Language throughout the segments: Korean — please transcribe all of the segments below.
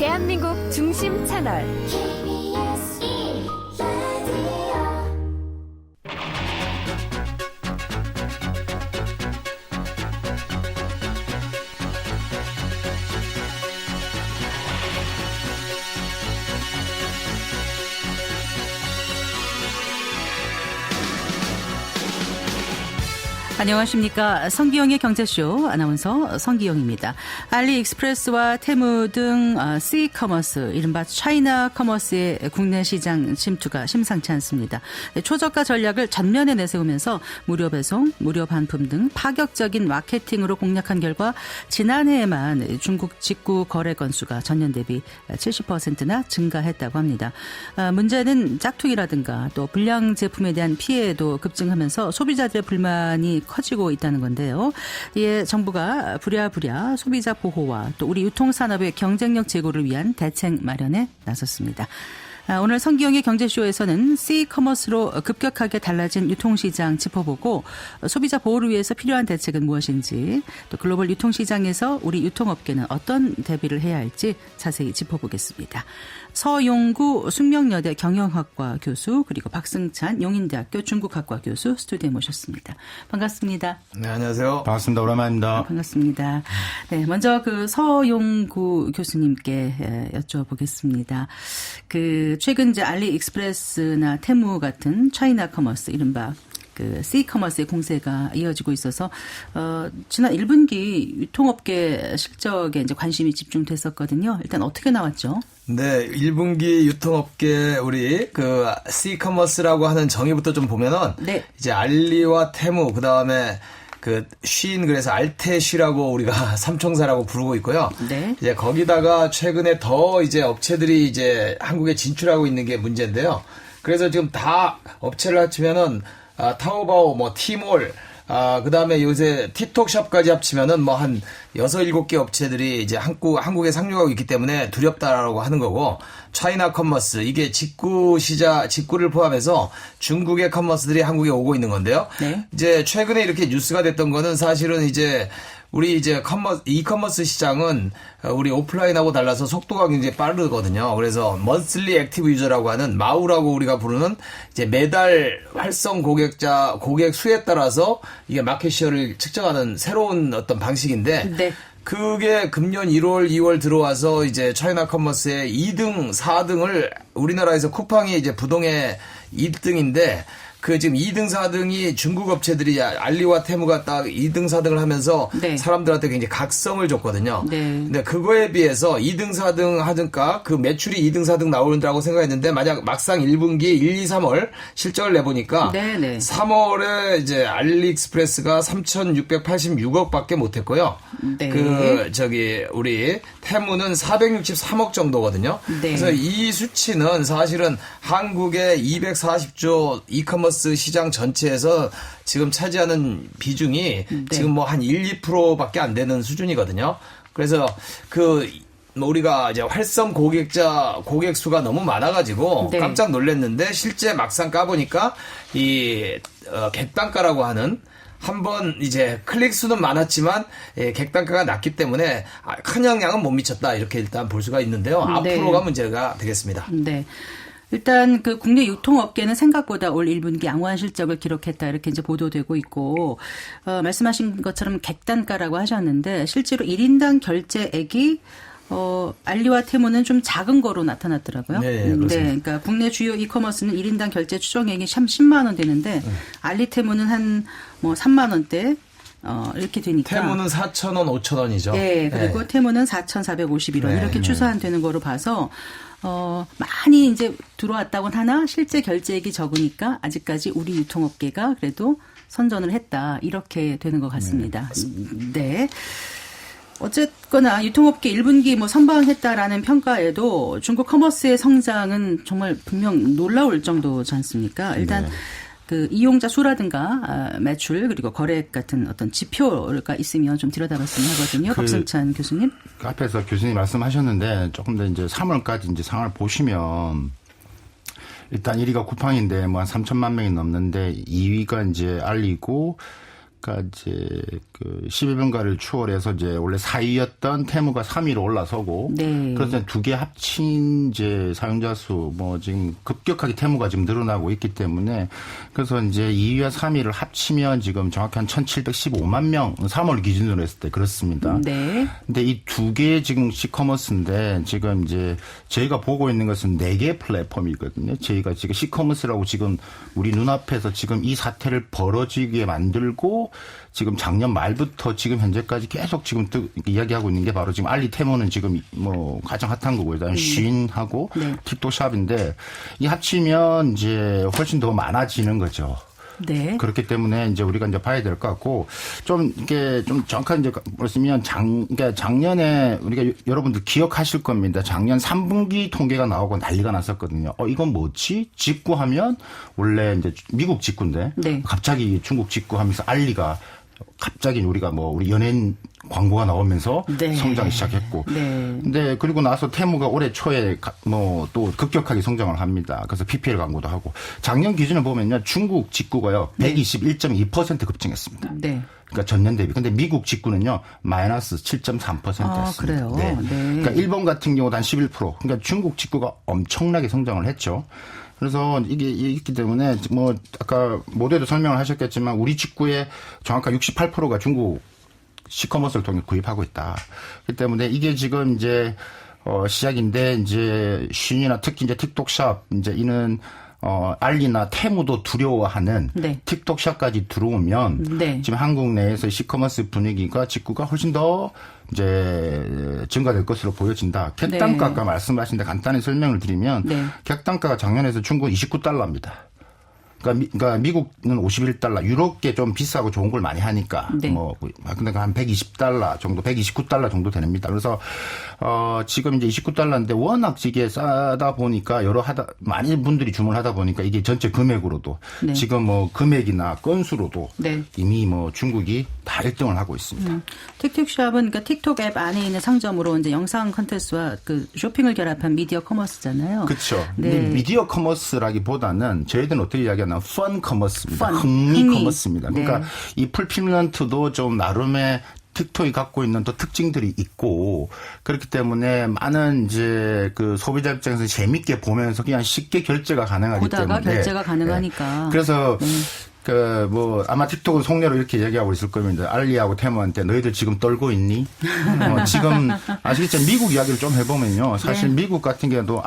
대한민국 중심 채널 안녕하십니까. 성기영의 경제쇼 아나운서 성기영입니다. 알리익스프레스와 테무 등 C커머스, 이른바 차이나 커머스의 국내 시장 침투가 심상치 않습니다. 초저가 전략을 전면에 내세우면서 무료 배송, 무료 반품 등 파격적인 마케팅으로 공략한 결과 지난해에만 중국 직구 거래 건수가 전년 대비 70%나 증가했다고 합니다. 문제는 짝퉁이라든가 또 불량 제품에 대한 피해도 급증하면서 소비자들의 불만이 커지고 있다는 건데요. 이에 정부가 부랴부랴 소비자 보호와 또 우리 유통산업의 경쟁력 제고를 위한 대책 마련에 나섰습니다. 오늘 성기영의 경제쇼에서는 C커머스로 급격하게 달라진 유통시장 짚어보고 소비자 보호를 위해서 필요한 대책은 무엇인지, 또 글로벌 유통시장에서 우리 유통업계는 어떤 대비를 해야 할지 자세히 짚어보겠습니다. 서용구 숙명여대 경영학과 교수, 그리고 박승찬 용인대학교 중국학과 교수 스튜디오에 모셨습니다. 반갑습니다. 네, 안녕하세요. 반갑습니다. 오랜만입니다. 반갑습니다. 네, 먼저 그 서용구 교수님께 여쭤보겠습니다. 최근 이제 알리익스프레스나 테무 같은 차이나 커머스, 이른바 C커머스의 공세가 이어지고 있어서 지난 1분기 유통업계 실적에 이제 관심이 집중됐었거든요. 일단 어떻게 나왔죠? 네, 1분기 유통업계 우리 C커머스라고 하는 정의부터 좀 보면은 네. 이제 알리와 테무, 그다음에 쉬인, 그래서 알테쉬라고 우리가 삼총사라고 부르고 있고요. 네. 이제 거기다가 최근에 더 이제 업체들이 이제 한국에 진출하고 있는 게 문제인데요. 그래서 지금 다 업체를 합치면은 타오바오, 티몰, 그다음에 요새 틱톡샵까지 합치면은 한 6, 7개 업체들이 이제 한국에 상륙하고 있기 때문에 두렵다라고 하는 거고, 차이나 커머스, 이게 직구를 포함해서 중국의 커머스들이 한국에 오고 있는 건데요. 네. 이제 최근에 이렇게 뉴스가 됐던 거는 사실은 이제 우리 이제 이커머스 시장은 우리 오프라인하고 달라서 속도가 굉장히 빠르거든요. 그래서 monthly active user라고 하는 마우라고 우리가 부르는 이제 매달 활성 고객 수에 따라서 이게 마켓시어를 측정하는 새로운 어떤 방식인데, 네. 그게 금년 1월, 2월 들어와서 이제 차이나 커머스의 2등, 4등을 우리나라에서 쿠팡이 이제 부동의 1등인데, 지금 2등, 4등이 중국 업체들이 알리와 테무가 딱 2등, 4등을 하면서 네. 사람들한테 굉장히 각성을 줬거든요. 네. 근데 그거에 비해서 2등, 4등 하든가 그 매출이 2등, 4등 나오는다고 생각했는데, 만약 막상 1분기 1, 2, 3월 실적을 내보니까 네네. 3월에 이제 알리익스프레스가 3,686억 밖에 못했고요. 네. 우리 테무는 463억 정도거든요. 네. 그래서 이 수치는 사실은 한국의 240조 이커머스 시장 전체에서 지금 차지하는 비중이 네. 지금 한 1, 2%밖에 안 되는 수준이거든요. 그래서 우리가 이제 활성 고객 수가 너무 많아가지고 네. 깜짝 놀랐는데, 실제 막상 까보니까 객단가라고 하는, 한번 이제 클릭 수는 많았지만 객단가가 낮기 때문에 큰 영향은 못 미쳤다, 이렇게 일단 볼 수가 있는데요. 네. 앞으로가 문제가 되겠습니다. 네. 일단 국내 유통업계는 생각보다 올 1분기 양호한 실적을 기록했다, 이렇게 이제 보도되고 있고, 말씀하신 것처럼 객단가라고 하셨는데, 실제로 1인당 결제액이 알리와 테무는 좀 작은 거로 나타났더라고요. 네, 그렇습니다. 네, 그러니까 국내 주요 이커머스는 1인당 결제 추정액이 10만 원 되는데, 알리 테무는 한 3만 원대 이렇게 되니까. 테무는 4,000원, 5,000원이죠. 네, 그리고 네. 테무는 4,451원 네. 이렇게 추산되는 거로 봐서 많이 이제 들어왔다고는 하나 실제 결제액이 적으니까 아직까지 우리 유통업계가 그래도 선전을 했다, 이렇게 되는 것 같습니다. 네. 어쨌거나 유통업계 1분기 선방했다라는 평가에도 중국 커머스의 성장은 정말 분명 놀라울 정도지 않습니까? 일단 이용자 수라든가 매출, 그리고 거래액 같은 어떤 지표가 있으면 좀 들여다봤으면 하거든요. 박승찬 교수님. 앞에서 교수님 말씀하셨는데, 조금 더 이제 3월까지 이제 상황을 보시면, 일단 1위가 쿠팡인데 한 3천만 명이 넘는데, 2위가 이제 알리고, 그러니까 이제 그 11분가를 추월해서 이제 원래 4위였던 테무가 3위로 올라서고 네. 그래서 두 개 합친 이제 사용자 수 뭐 지금 급격하게 테무가 지금 늘어나고 있기 때문에 그래서 이제 2위와 3위를 합치면 지금 정확히 한 1,715만 명 3월 기준으로 했을 때 그렇습니다. 네. 근데 이 두 개 지금 시커머스인데 지금 이제 저희가 보고 있는 것은 4개 플랫폼이거든요. 저희가 지금 시커머스라고 지금 우리 눈앞에서 지금 이 사태를 벌어지게 만들고 지금 작년 말부터 지금 현재까지 계속 지금 이야기하고 있는 게 바로 지금 알리테모는 지금 뭐 가장 핫한 거고요. 그다음에 쉰하고 네. 틱톡샵인데 이 합치면 이제 훨씬 더 많아지는 거죠. 네. 그렇기 때문에 이제 우리가 이제 봐야 될 것 같고 좀 이게 좀 정확한 이제 말씀이면 그러니까 작년에 우리가 여러분들 기억하실 겁니다. 작년 3분기 통계가 나오고 난리가 났었거든요. 이건 뭐지? 직구하면 원래 이제 미국 직구인데 네. 갑자기 중국 직구하면서 알리가 갑자기 우리가 뭐 우리 연예인 광고가 나오면서 네. 성장이 시작했고. 네. 근데 그리고 나서 테무가 올해 초에 뭐 또 급격하게 성장을 합니다. 그래서 PPL 광고도 하고. 작년 기준을 보면요. 중국 직구가요. 121.2% 급증했습니다. 네. 그러니까 전년 대비. 근데 미국 직구는요. 마이너스 7.3%였습니다. 아, 그래요? 네. 네. 그러니까 일본 같은 경우도 한 11%. 그러니까 중국 직구가 엄청나게 성장을 했죠. 그래서 이게 있기 때문에 뭐 아까 모두에도 설명을 하셨겠지만 우리 직구의 정확한 68%가 중국 시커머스를 통해 구입하고 있다. 그렇기 때문에 이게 지금 이제 시작인데 이제 쉰이나 특히 이제 틱톡샵 이제 이는 알리나 테무도 두려워하는 네. 틱톡샵까지 들어오면 네. 지금 한국 내에서 시커머스 분위기가 직구가 훨씬 더 이제 증가될 것으로 보여진다. 객단가 아까 말씀하신데 간단히 설명을 드리면 네. 객단가가 작년에서 중국 29달러입니다. 그러니까 미국은 51달러, 유럽계 좀 비싸고 좋은 걸 많이 하니까 네. 근데 한 120달러 정도, 129달러 정도 됩니다. 그래서 지금 이제 29달러인데 워낙 이게 싸다 보니까 많은 분들이 주문하다 보니까 이게 전체 금액으로도 네. 지금 뭐 금액이나 건수로도 네. 이미 뭐 중국이 다 1등을 하고 있습니다. 틱톡샵은 그러니까 틱톡 앱 안에 있는 상점으로 이제 영상 콘텐츠와 그 쇼핑을 결합한 미디어 커머스잖아요. 그렇죠. 네. 미디어 커머스라기보다는 저희들은 어떻게 이야기하나 펀 커머스입니다. 펀. 흥미 커머스입니다. 네. 그러니까 이 풀필먼트도 좀 나름의 틱톡이 갖고 있는 또 특징들이 있고 그렇기 때문에 많은 이제 그 소비자 입장에서 재밌게 보면서 그냥 쉽게 결제가 가능하기 보다가 때문에 결제가 가능하니까. 네. 그래서 아마 틱톡은 속내로 이렇게 얘기하고 있을 겁니다. 알리하고 테무한테 너희들 지금 떨고 있니? 지금 아시겠지만 미국 이야기를 좀 해보면요. 사실 네. 미국 같은 경우도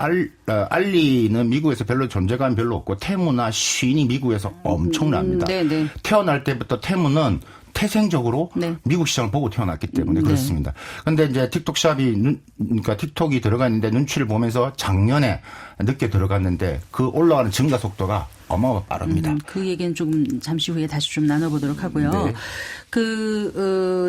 알리는 미국에서 별로 존재감이 별로 없고 테무나 쉰이 미국에서 엄청납니다. 네. 태어날 때부터 테무는 태생적으로 네. 미국 시장을 보고 태어났기 때문에 네. 그렇습니다. 그런데 이제 그러니까 틱톡이 들어가 있는데 눈치를 보면서 작년에 늦게 들어갔는데 그 올라가는 증가 속도가 어마어마 빠릅니다. 그 얘기는 조금 잠시 후에 다시 좀 나눠보도록 하고요. 네.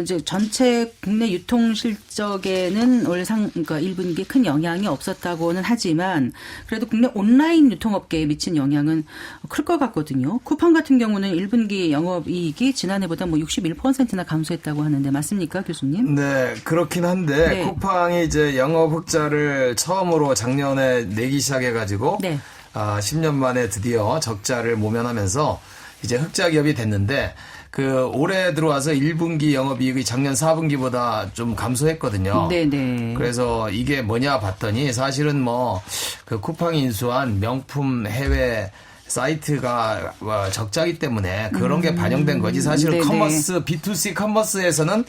이제 전체 국내 유통 실적에는 올 그러니까 1분기에 큰 영향이 없었다고는 하지만 그래도 국내 온라인 유통업계에 미친 영향은 클 것 같거든요. 쿠팡 같은 경우는 1분기 영업이익이 지난해보다 뭐 61%나 감소했다고 하는데 맞습니까, 교수님? 네, 그렇긴 한데 네. 쿠팡이 이제 영업 흑자를 처음으로 작년에 내기 시작해가지고 네. 10년 만에 드디어 적자를 모면하면서 이제 흑자 기업이 됐는데 그 올해 들어와서 1분기 영업이익이 작년 4분기보다 좀 감소했거든요. 네네. 그래서 이게 뭐냐 봤더니 사실은 뭐 그 쿠팡이 인수한 명품 해외 사이트가 적자기 때문에 그런 게 반영된 거지. 사실은 네네. 커머스, B2C 커머스에서는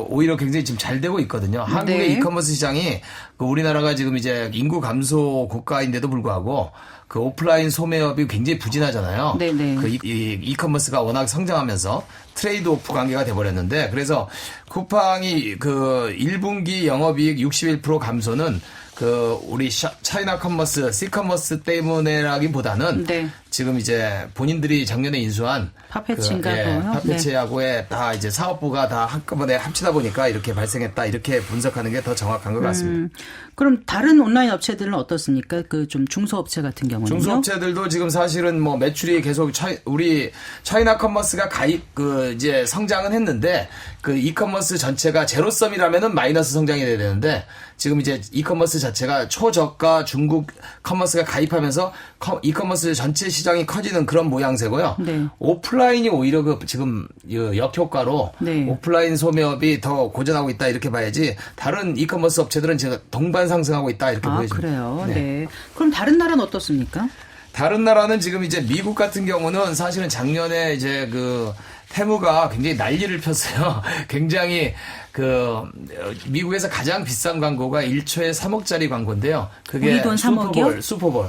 오히려 굉장히 지금 잘 되고 있거든요. 한국의 네. 이커머스 시장이 우리나라가 지금 이제 인구 감소 국가인데도 불구하고 그 오프라인 소매업이 굉장히 부진하잖아요. 네네. 그 이커머스가 워낙 성장하면서 트레이드 오프 관계가 돼버렸는데 그래서 쿠팡이 그 1분기 영업이익 61% 감소는 우리 차이나 커머스, C커머스 때문에라기보다는 네. 지금 이제 본인들이 작년에 인수한 파페치인가고요. 파페치하고의 다 이제 사업부가 다 한꺼번에 합치다 보니까 이렇게 발생했다 이렇게 분석하는 게 더 정확한 것 같습니다. 그럼 다른 온라인 업체들은 어떻습니까? 그 좀 중소업체 같은 경우는요? 중소업체들도 지금 사실은 뭐 매출이 계속 우리 차이나 커머스가 이제 성장은 했는데 그 이커머스 전체가 제로섬이라면은 마이너스 성장이 돼야 되는데 지금 이제 이커머스 자체가 초저가 중국 커머스가 가입하면서 이커머스 전체 시장이 커지는 그런 모양새고요. 네. 오프라인이 오히려 그 지금 역효과로 네. 오프라인 소매업이 더 고전하고 있다 이렇게 봐야지 다른 이커머스 업체들은 지금 동반 상승하고 있다 이렇게 보여집니다. 그래요. 네. 그럼 다른 나라는 어떻습니까? 다른 나라는 지금 이제 미국 같은 경우는 사실은 작년에 이제 그 테무가 굉장히 난리를 폈어요. 굉장히 미국에서 가장 비싼 광고가 1초에 3억짜리 광고인데요. 그게 우리 돈 3억이요? 슈퍼볼.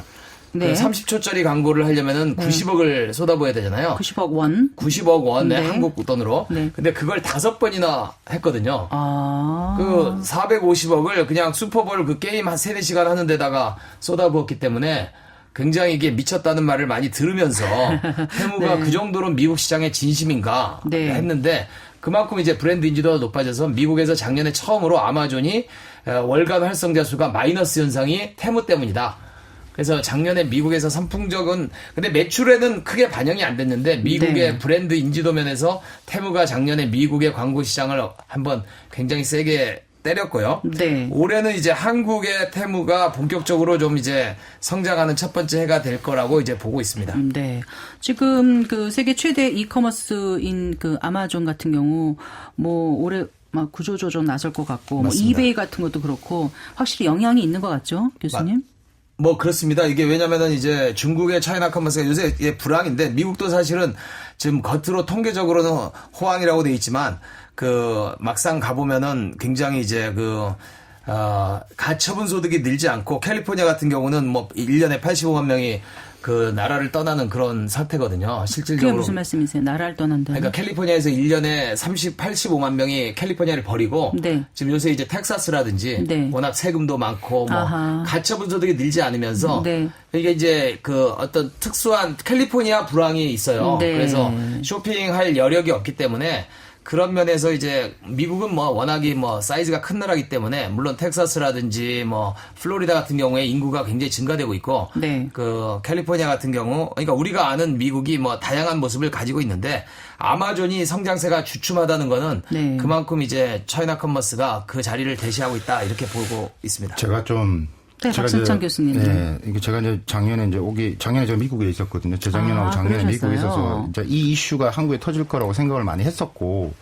네. 30초짜리 광고를 하려면은 90억을 쏟아부어야 되잖아요. 90억 원. 90억 원의 네. 한국 돈으로. 네. 근데 그걸 5번이나 했거든요. 아. 그 450억을 그냥 슈퍼볼 그 게임 한 3-4시간 하는 데다가 쏟아부었기 때문에 굉장히 이게 미쳤다는 말을 많이 들으면서 테무가 네. 그 정도로 미국 시장의 진심인가 네. 했는데 그만큼 이제 브랜드 인지도가 높아져서 미국에서 작년에 처음으로 아마존이 월간 활성자 수가 마이너스 현상이 테무 때문이다. 그래서 작년에 미국에서 선풍적은 근데 매출에는 크게 반영이 안 됐는데 미국의 네. 브랜드 인지도 면에서 테무가 작년에 미국의 광고 시장을 한번 굉장히 세게 때렸고요. 네. 올해는 이제 한국의 테무가 본격적으로 좀 이제 성장하는 첫 번째 해가 될 거라고 이제 보고 있습니다. 네. 지금 그 세계 최대 이커머스인 그 아마존 같은 경우 뭐 올해 막 구조조정 나설 것 같고 뭐 맞습니다. 이베이 같은 것도 그렇고 확실히 영향이 있는 것 같죠, 교수님? 뭐 그렇습니다. 이게 왜냐면은 이제 중국의 차이나 커머스가 요새 불황인데 미국도 사실은 지금 겉으로 통계적으로는 호황이라고 돼 있지만 그 막상 가보면은 굉장히 이제 가처분 소득이 늘지 않고 캘리포니아 같은 경우는 뭐 1년에 85만 명이 그 나라를 떠나는 그런 사태거든요. 실질적으로. 그게 무슨 말씀이세요? 나라를 떠난다는? 그러니까 캘리포니아에서 1년에 85만 명이 캘리포니아를 버리고 네. 지금 요새 이제 텍사스라든지 네. 워낙 세금도 많고 뭐 아하. 가처분 소득이 늘지 않으면서 네. 이게 이제 그 어떤 특수한 캘리포니아 불황이 있어요. 네. 그래서 쇼핑할 여력이 없기 때문에 그런 면에서 이제 미국은 뭐 워낙이 뭐 사이즈가 큰 나라이기 때문에 물론 텍사스라든지 뭐 플로리다 같은 경우에 인구가 굉장히 증가되고 있고 네. 그 캘리포니아 같은 경우 그러니까 우리가 아는 미국이 뭐 다양한 모습을 가지고 있는데 아마존이 성장세가 주춤하다는 거는 네. 그만큼 이제 차이나 커머스가 그 자리를 대시하고 있다 이렇게 보고 있습니다. 제가 좀 네, 박승찬 교수님. 네, 이게 제가 이제 작년에 제가 미국에 있었거든요. 재작년하고 작년에 그러셨어요? 미국에 있어서 이제 이 이슈가 한국에 터질 거라고 생각을 많이 했었고,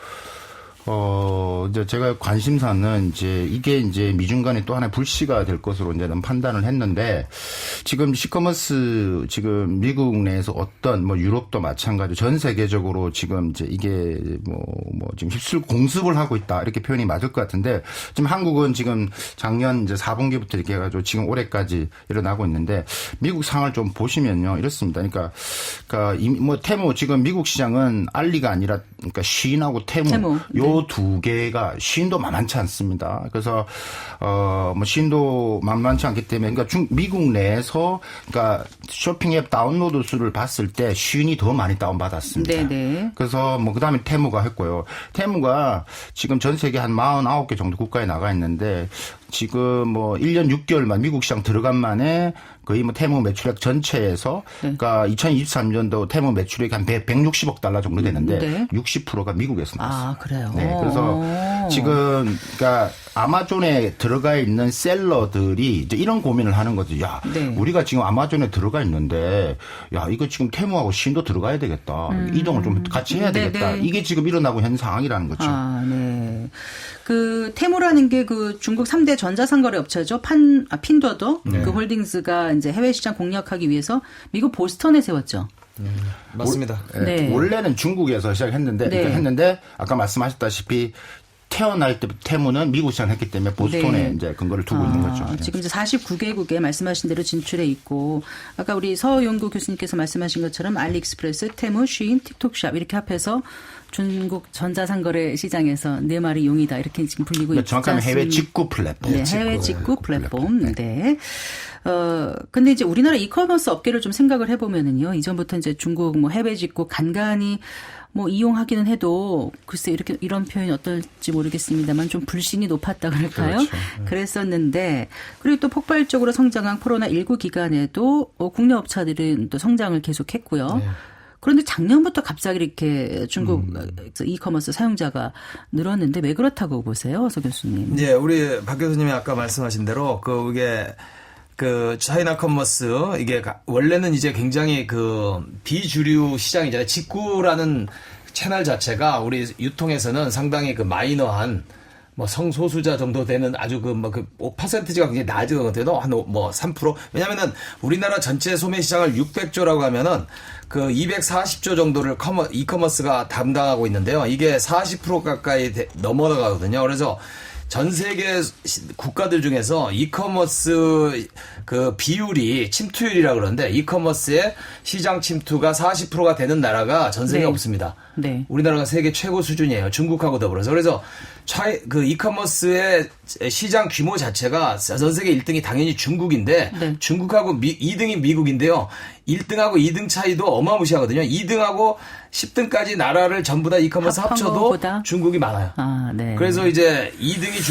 이제 제가 관심사는 이게 미중 간에 또 하나의 불씨가 될 것으로 이제 판단을 했는데, 지금 시커머스 지금 미국 내에서 어떤 뭐 유럽도 마찬가지 전 세계적으로 지금 이게 지금 휩쓸 공습을 하고 있다 이렇게 표현이 맞을 것 같은데, 지금 한국은 지금 작년 이제 4분기부터 이렇게 해가지고 지금 올해까지 일어나고 있는데, 미국 상황을 좀 보시면요 이렇습니다. 그러니까 테무 지금 미국 시장은 알리가 아니라 그러니까 쉰하고 테무. 요 두 개가 쉰도 만만치 않습니다. 그래서 쉰도 만만치 않기 때문에 그러니까 미국 내에서 그러니까 쇼핑 앱 다운로드 수를 봤을 때 쉰이 더 많이 다운받았습니다. 네네. 그래서 그다음에 테무가 했고요. 테무가 지금 전 세계 한 49개 정도 국가에 나가 있는데 지금 1년 6개월만 미국 시장 들어간 만에 거의 테무 매출액 전체에서 그러니까 2023년도 테무 매출액이 한 160억 달러 정도 되는데 네. 60%가 미국에서 나왔어요. 아, 그래요. 네, 그래서 지금 그러니까 아마존에 들어가 있는 셀러들이 이제 이런 고민을 하는 거죠. 야, 네. 우리가 지금 아마존에 들어가 있는데 야, 이거 지금 테무하고 쉰도 들어가야 되겠다. 이동을 좀 같이 해야 되겠다. 네네. 이게 지금 일어나고 있는 상황이라는 거죠. 아, 네. 그 테무라는 게 그 중국 3대 전자상거래 업체죠. 핀더더 그 홀딩스가 이제 해외 시장 공략하기 위해서 미국 보스턴에 세웠죠. 맞습니다. 네. 원래는 중국에서 시작했는데 네. 했는데 아까 말씀하셨다시피 태어날 때 테무는 미국 시장을 했기 때문에 보스턴에 네. 이제 근거를 두고 있는 거죠. 네. 지금 이제 49개국에 말씀하신 대로 진출해 있고 아까 우리 서용구 교수님께서 말씀하신 것처럼 알리익스프레스, 테무, 쉬인, 틱톡샵 이렇게 합해서 중국 전자상거래 시장에서 네 마리 용이다 이렇게 지금 불리고 있지 정확하면 않습니까? 해외 직구 플랫폼. 네, 해외 직구 플랫폼. 네. 근데 이제 우리나라 이커머스 업계를 좀 생각을 해보면은요, 이전부터 이제 중국 해외 직구 간간히 이용하기는 해도 글쎄 이런 표현이 어떨지 모르겠습니다만 좀 불신이 높았다 그럴까요? 그렇죠. 그랬었는데 그리고 또 폭발적으로 성장한 코로나19 기간에도 국내 업체들은 또 성장을 계속했고요. 네. 그런데 작년부터 갑자기 이렇게 중국 이커머스 사용자가 늘었는데 왜 그렇다고 보세요, 서 교수님? 네, 우리 박 교수님이 아까 말씀하신 대로 이게 그 차이나 커머스 이게 원래는 이제 굉장히 그 비주류 시장이잖아요. 직구라는 채널 자체가 우리 유통에서는 상당히 그 마이너한 뭐 성소수자 정도 되는 아주 그 퍼센티지가 굉장히 낮거든요. 한 뭐 3%. 왜냐면은 우리나라 전체 소매 시장을 600조라고 하면은 그 240조 정도를 이커머스가 담당하고 있는데요. 이게 40% 가까이 넘어가거든요. 그래서 전 세계 국가들 중에서 이커머스 그 비율이 침투율이라 그러는데 이커머스의 시장 침투가 40%가 되는 나라가 전 세계에 네. 없습니다. 네. 우리나라가 세계 최고 수준이에요. 중국하고 더불어서. 그래서 그 이커머스의 시장 규모 자체가 전 세계 1등이 당연히 중국인데 네. 중국하고 2등이 미국인데요. 1등하고 2등 차이도 어마무시하거든요. 2등하고 10등까지 나라를 전부 다 이커머스 합한 합쳐도 것보다? 중국이 많아요. 아, 네. 그래서 이제 2등이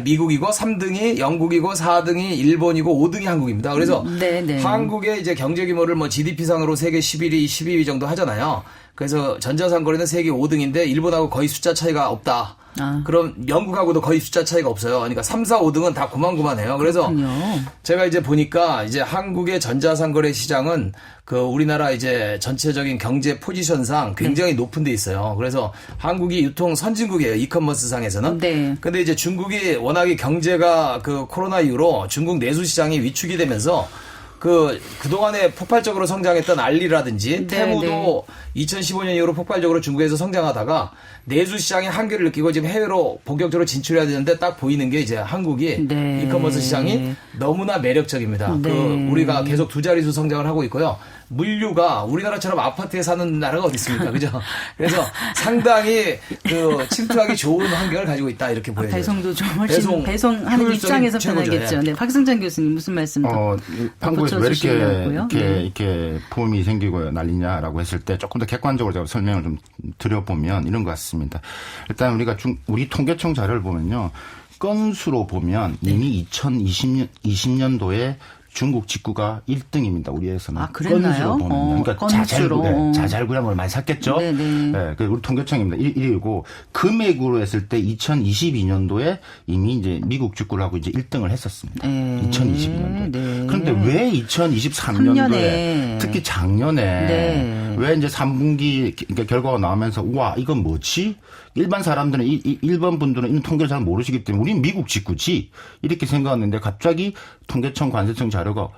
미국이고 3등이 영국이고 4등이 일본이고 5등이 한국입니다. 그래서 네, 네. 한국의 이제 경제 규모를 뭐 GDP상으로 세계 11위, 12위 정도 하잖아요. 그래서 전자상거래는 세계 5등인데 일본하고 거의 숫자 차이가 없다. 아. 그럼 영국하고도 거의 숫자 차이가 없어요. 그러니까 3, 4, 5등은 다 고만고만해요. 그래서 그렇군요. 제가 이제 보니까 이제 한국의 전자상거래 시장은 그 우리나라 이제 전체적인 경제 포지션상 굉장히 높은 데 있어요. 그래서 한국이 유통 선진국이에요. 이커머스 상에서는. 네. 근데 이제 중국이 워낙에 경제가 그 코로나 이후로 중국 내수 시장이 위축이 되면서 그동안에 폭발적으로 성장했던 알리라든지 네, 테무도 2015년 이후로 폭발적으로 중국에서 성장하다가 내수 시장의 한계를 느끼고 지금 해외로 본격적으로 진출해야 되는데 딱 보이는 게 이제 한국이 네. 이커머스 시장이 너무나 매력적입니다. 네. 우리가 계속 두 자릿수 성장을 하고 있고요. 물류가 우리나라처럼 아파트에 사는 나라가 어디 있습니까? 그죠? 그래서 상당히 침투하기 좋은 환경을 가지고 있다 이렇게 보여요. 배송도 좀 훨씬 배송하는 효율적인 입장에서 최고죠. 편하겠죠. 예. 네, 박승찬 교수님 무슨 말씀 한국에서 왜 덧붙여주시려고요? 네. 이렇게 붐이 생기고 난리냐라고 했을 때 조금 더 객관적으로 제가 설명을 좀 드려보면 이런 것 같습니다. 일단 우리 통계청 자료를 보면요. 건수로 보면 이미 2020년도에 중국 직구가 1등입니다. 우리에서는. 아, 그랬나요? 건수로 보면. 그러니까 건수로. 자잘구량을 많이 샀겠죠. 네네. 네, 우리 통계청입니다. 1위고 금액으로 했을 때 2022년도에 이미 이제 미국 직구를 하고 이제 1등을 했었습니다. 2022년도에. 네. 그런데 왜 2023년도에 특히 작년에 네. 왜 이제 3분기 그러니까 결과가 나오면서 와 이건 뭐지? 일반 사람들은 일반 분들은 이 통계를 잘 모르시기 때문에 우리는 미국 직구지 이렇게 생각했는데 갑자기 통계청 관세청 자료가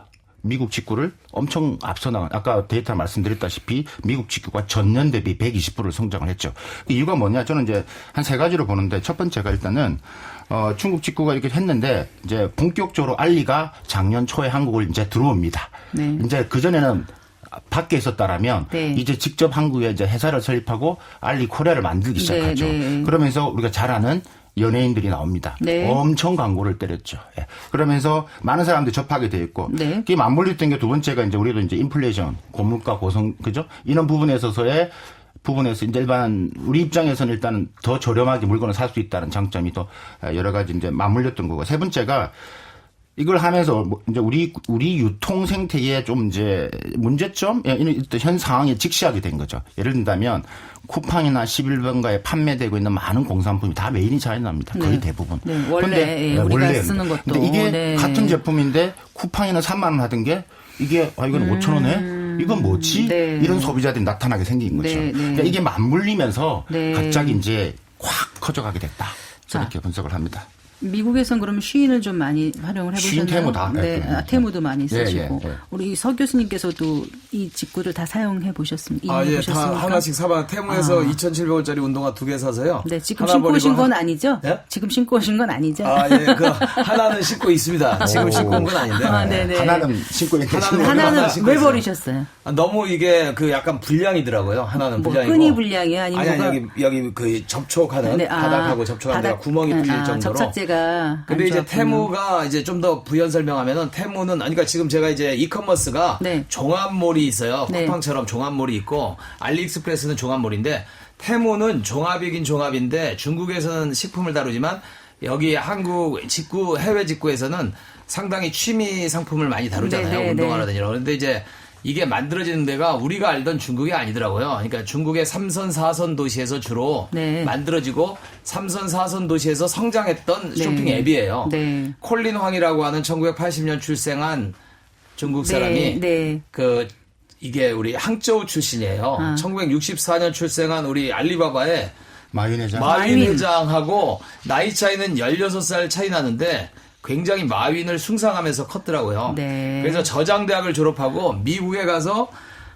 미국 직구를 엄청 앞서 나간 아까 데이터 말씀드렸다시피 미국 직구가 전년 대비 120%를 성장을 했죠. 이유가 뭐냐? 저는 이제 한 세 가지로 보는데 첫 번째가 일단은 중국 직구가 이렇게 했는데 이제 본격적으로 알리가 작년 초에 한국을 이제 들어옵니다. 네. 이제 그 전에는 밖에 있었다라면 네. 이제 직접 한국에 이제 회사를 설립하고 알리 코리아를 만들기 시작하죠. 네. 그러면서 우리가 잘 아는 연예인들이 나옵니다. 네. 엄청 광고를 때렸죠. 예. 그러면서 많은 사람들이 접하게 돼 있고, 네. 그게 맞물렸던 게 두 번째가 이제 우리도 이제 인플레이션, 고물가 고성, 그죠? 이런 부분에서 이제 일반 우리 입장에서는 일단은 더 저렴하게 물건을 살 수 있다는 장점이 또 여러 가지 이제 맞물렸던 거고, 세 번째가 이걸 하면서 이제 우리 유통 생태계에 좀 이제 문제점 이런 현 상황에 직시하게 된 거죠. 예를 든다면 쿠팡이나 11번가에 판매되고 있는 많은 공산품이 다 메인이 차이납니다. 거의 대부분. 네, 원래 우리가 쓰는 것도. 근데 이게 네. 같은 제품인데 쿠팡이는 3만 원 하던 게 이게 이건 5천 원에 이건 뭐지? 네. 이런 소비자들이 나타나게 생긴 거죠. 네. 그러니까 이게 맞물리면서 네. 갑자기 이제 확 커져가게 됐다. 저렇게 자. 분석을 합니다. 미국에서는 그럼 쉬인을 좀 많이 활용을 해보셨나요? 쉬인, 테무 다. 네, 테무도 많이 예, 쓰시고 예. 우리 서 교수님께서도 이 직구를 다 사용해 보셨습니까? 예, 다 하나씩 사봐. 테무에서 2,700원짜리 운동화 2개 사서요. 네, 지금 하나 신고 오신 버리고 건 아니죠? 예? 지금 신고 오신 건 아니죠? 예, 하나는 신고 있습니다. 지금 신고 온 건 아닌데. 아, 네네. 하나는 신고 있는데 하나는 신고 왜 있어요. 버리셨어요? 너무 이게 약간 불량이더라고요. 하나는 뭐 불량이고. 끈이 불량이요? 아니면 아니 여기 그 접촉하는 네, 바닥하고 접촉하는 데가 구멍이 뚫릴 정도로. 접착제가. 근데 안 이제 좋았군요. 테무가 이제 좀 더 부연 설명하면은 테무는 그러니까 지금 제가 이제 이커머스가 네. 종합몰이 있어요. 네. 쿠팡처럼 종합몰이 있고 알리익스프레스는 종합몰인데 테무는 종합이긴 종합인데 중국에서는 식품을 다루지만 여기 한국 해외 직구에서는 상당히 취미 상품을 많이 다루잖아요. 네, 네, 운동화라든지 이런. 그런데 이제 이게 만들어지는 데가 우리가 알던 중국이 아니더라고요. 그러니까 중국의 3선, 4선 도시에서 주로 네. 만들어지고 3선, 4선 도시에서 성장했던 네. 쇼핑 앱이에요. 네. 콜린 황이라고 하는 1980년 출생한 중국 사람이 네. 이게 우리 항저우 출신이에요. 1964년 출생한 우리 알리바바의 마윈 회장. 마윈 회장하고 나이 차이는 16살 차이 나는데 굉장히 마윈을 숭상하면서 컸더라고요. 네. 그래서 저장대학을 졸업하고 미국에 가서